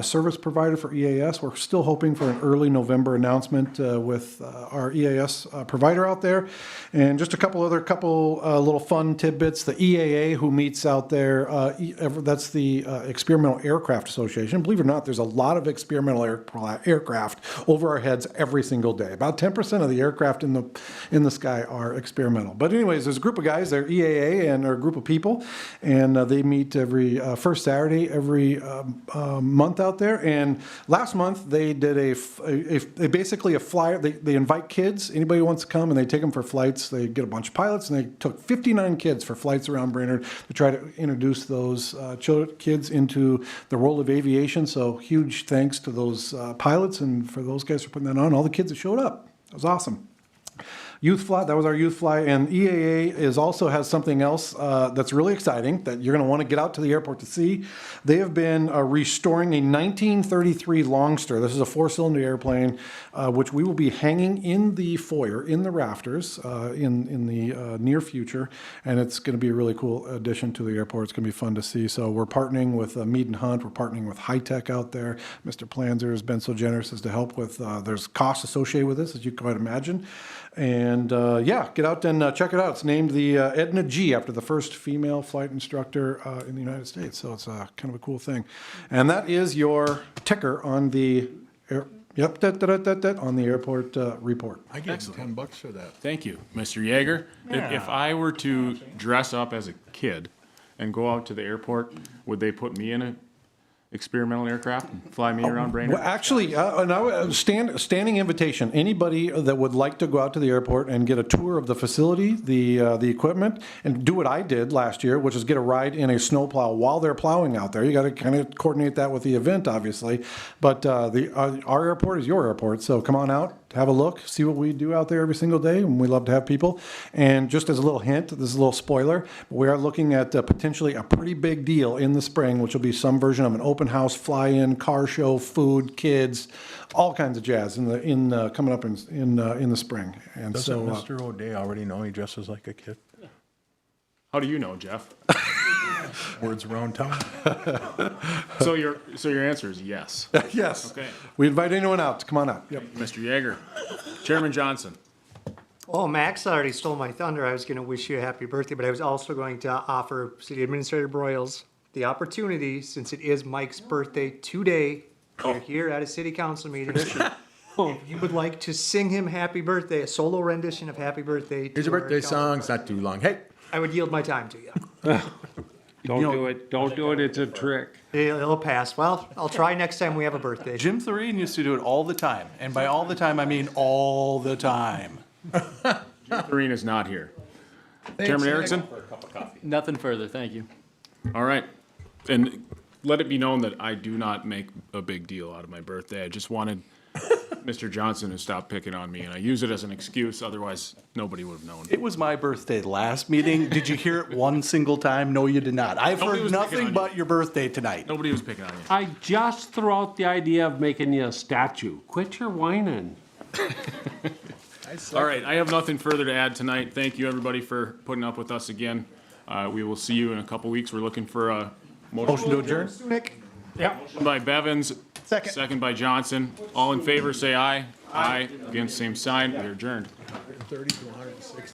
service provider for EAS. We're still hoping for an early November announcement with our EAS provider out there. And just a couple little fun tidbits. The EAA, who meets out there, that's the Experimental Aircraft Association. Believe it or not, there's a lot of experimental aircraft over our heads every single day. About 10% of the aircraft in the sky are experimental. But anyways, there's a group of guys, they're EAA, and they're a group of people, and they meet every first Saturday every month out there. And last month they did basically a flyer. They invite kids, anybody who wants to come, and they take them for flights. They get a bunch of pilots, and they took 59 kids for flights around Brainerd to try to introduce those kids into the world of aviation. So huge thanks to those pilots and for those guys for putting that on. All the kids that showed up. It was awesome. Youth Fly, that was our Youth Fly, and EAA also has something else that's really exciting that you're going to want to get out to the airport to see. They have been restoring a 1933 Longster. This is a 4-cylinder airplane, which we will be hanging in the foyer, in the rafters, in the near future, and it's going to be a really cool addition to the airport. It's going to be fun to see. So we're partnering with Mead & Hunt. We're partnering with High Tech out there. Mr. Planzer has been so generous as to help with, there's costs associated with this, as you can imagine. And get out and check it out. It's named the Edna G after the first female flight instructor in the United States. So it's kind of a cool thing. And that is your ticker on the on the airport report. I get $10 for that. Thank you, Mr. Jaeger. If I were to dress up as a kid and go out to the airport, would they put me in a experimental aircraft and fly me around Brainerd? Well, actually, standing invitation. Anybody that would like to go out to the airport and get a tour of the facility, the equipment, and do what I did last year, which is get a ride in a snowplow while they're plowing out there. You got to kind of coordinate that with the event, obviously. But our airport is your airport, so come on out, have a look, see what we do out there every single day, and we love to have people. And just as a little hint, this is a little spoiler, we are looking at potentially a pretty big deal in the spring, which will be some version of an open house, fly-in, car show, food, kids, all kinds of jazz coming up in the spring. And Doesn't Mr. O'Day already know he dresses like a kid? How do you know, Jeff? Words around town. So your answer is yes. Yes. Okay. We invite anyone out to come on out. Yep. Mr. Jaeger. Chairman Johnson. Oh, Max already stole my thunder. I was going to wish you a happy birthday, but I was also going to offer City Administrator Broyles the opportunity, since it is Mike's birthday today, we're here at a city council meeting. If you would like to sing him happy birthday, a solo rendition of happy birthday. Here's your birthday song. It's not too long. Hey. I would yield my time to you. Don't do it, don't do it, it's a trick. It'll pass. Well, I'll try next time we have a birthday. Jim Thoreen used to do it all the time, and by all the time, I mean all the time. Doreen is not here. Chairman Erickson? Nothing further, thank you. All right. And let it be known that I do not make a big deal out of my birthday. I just wanted Mr. Johnson to stop picking on me, and I use it as an excuse, otherwise nobody would have known. It was my birthday last meeting. Did you hear it one single time? No, you did not. I've Nobody heard was picking nothing on but you. your birthday tonight. Nobody was picking on you. I just threw out the idea of making you a statue. Quit your whining. All right, I have nothing further to add tonight. Thank you, everybody, for putting up with us again. We will see you in a couple weeks. We're looking for a Motion to adjourn? Motion by Bevins. Second by Johnson. All in favor, say aye. Aye. Against, same sign. We are adjourned. 30 to 160.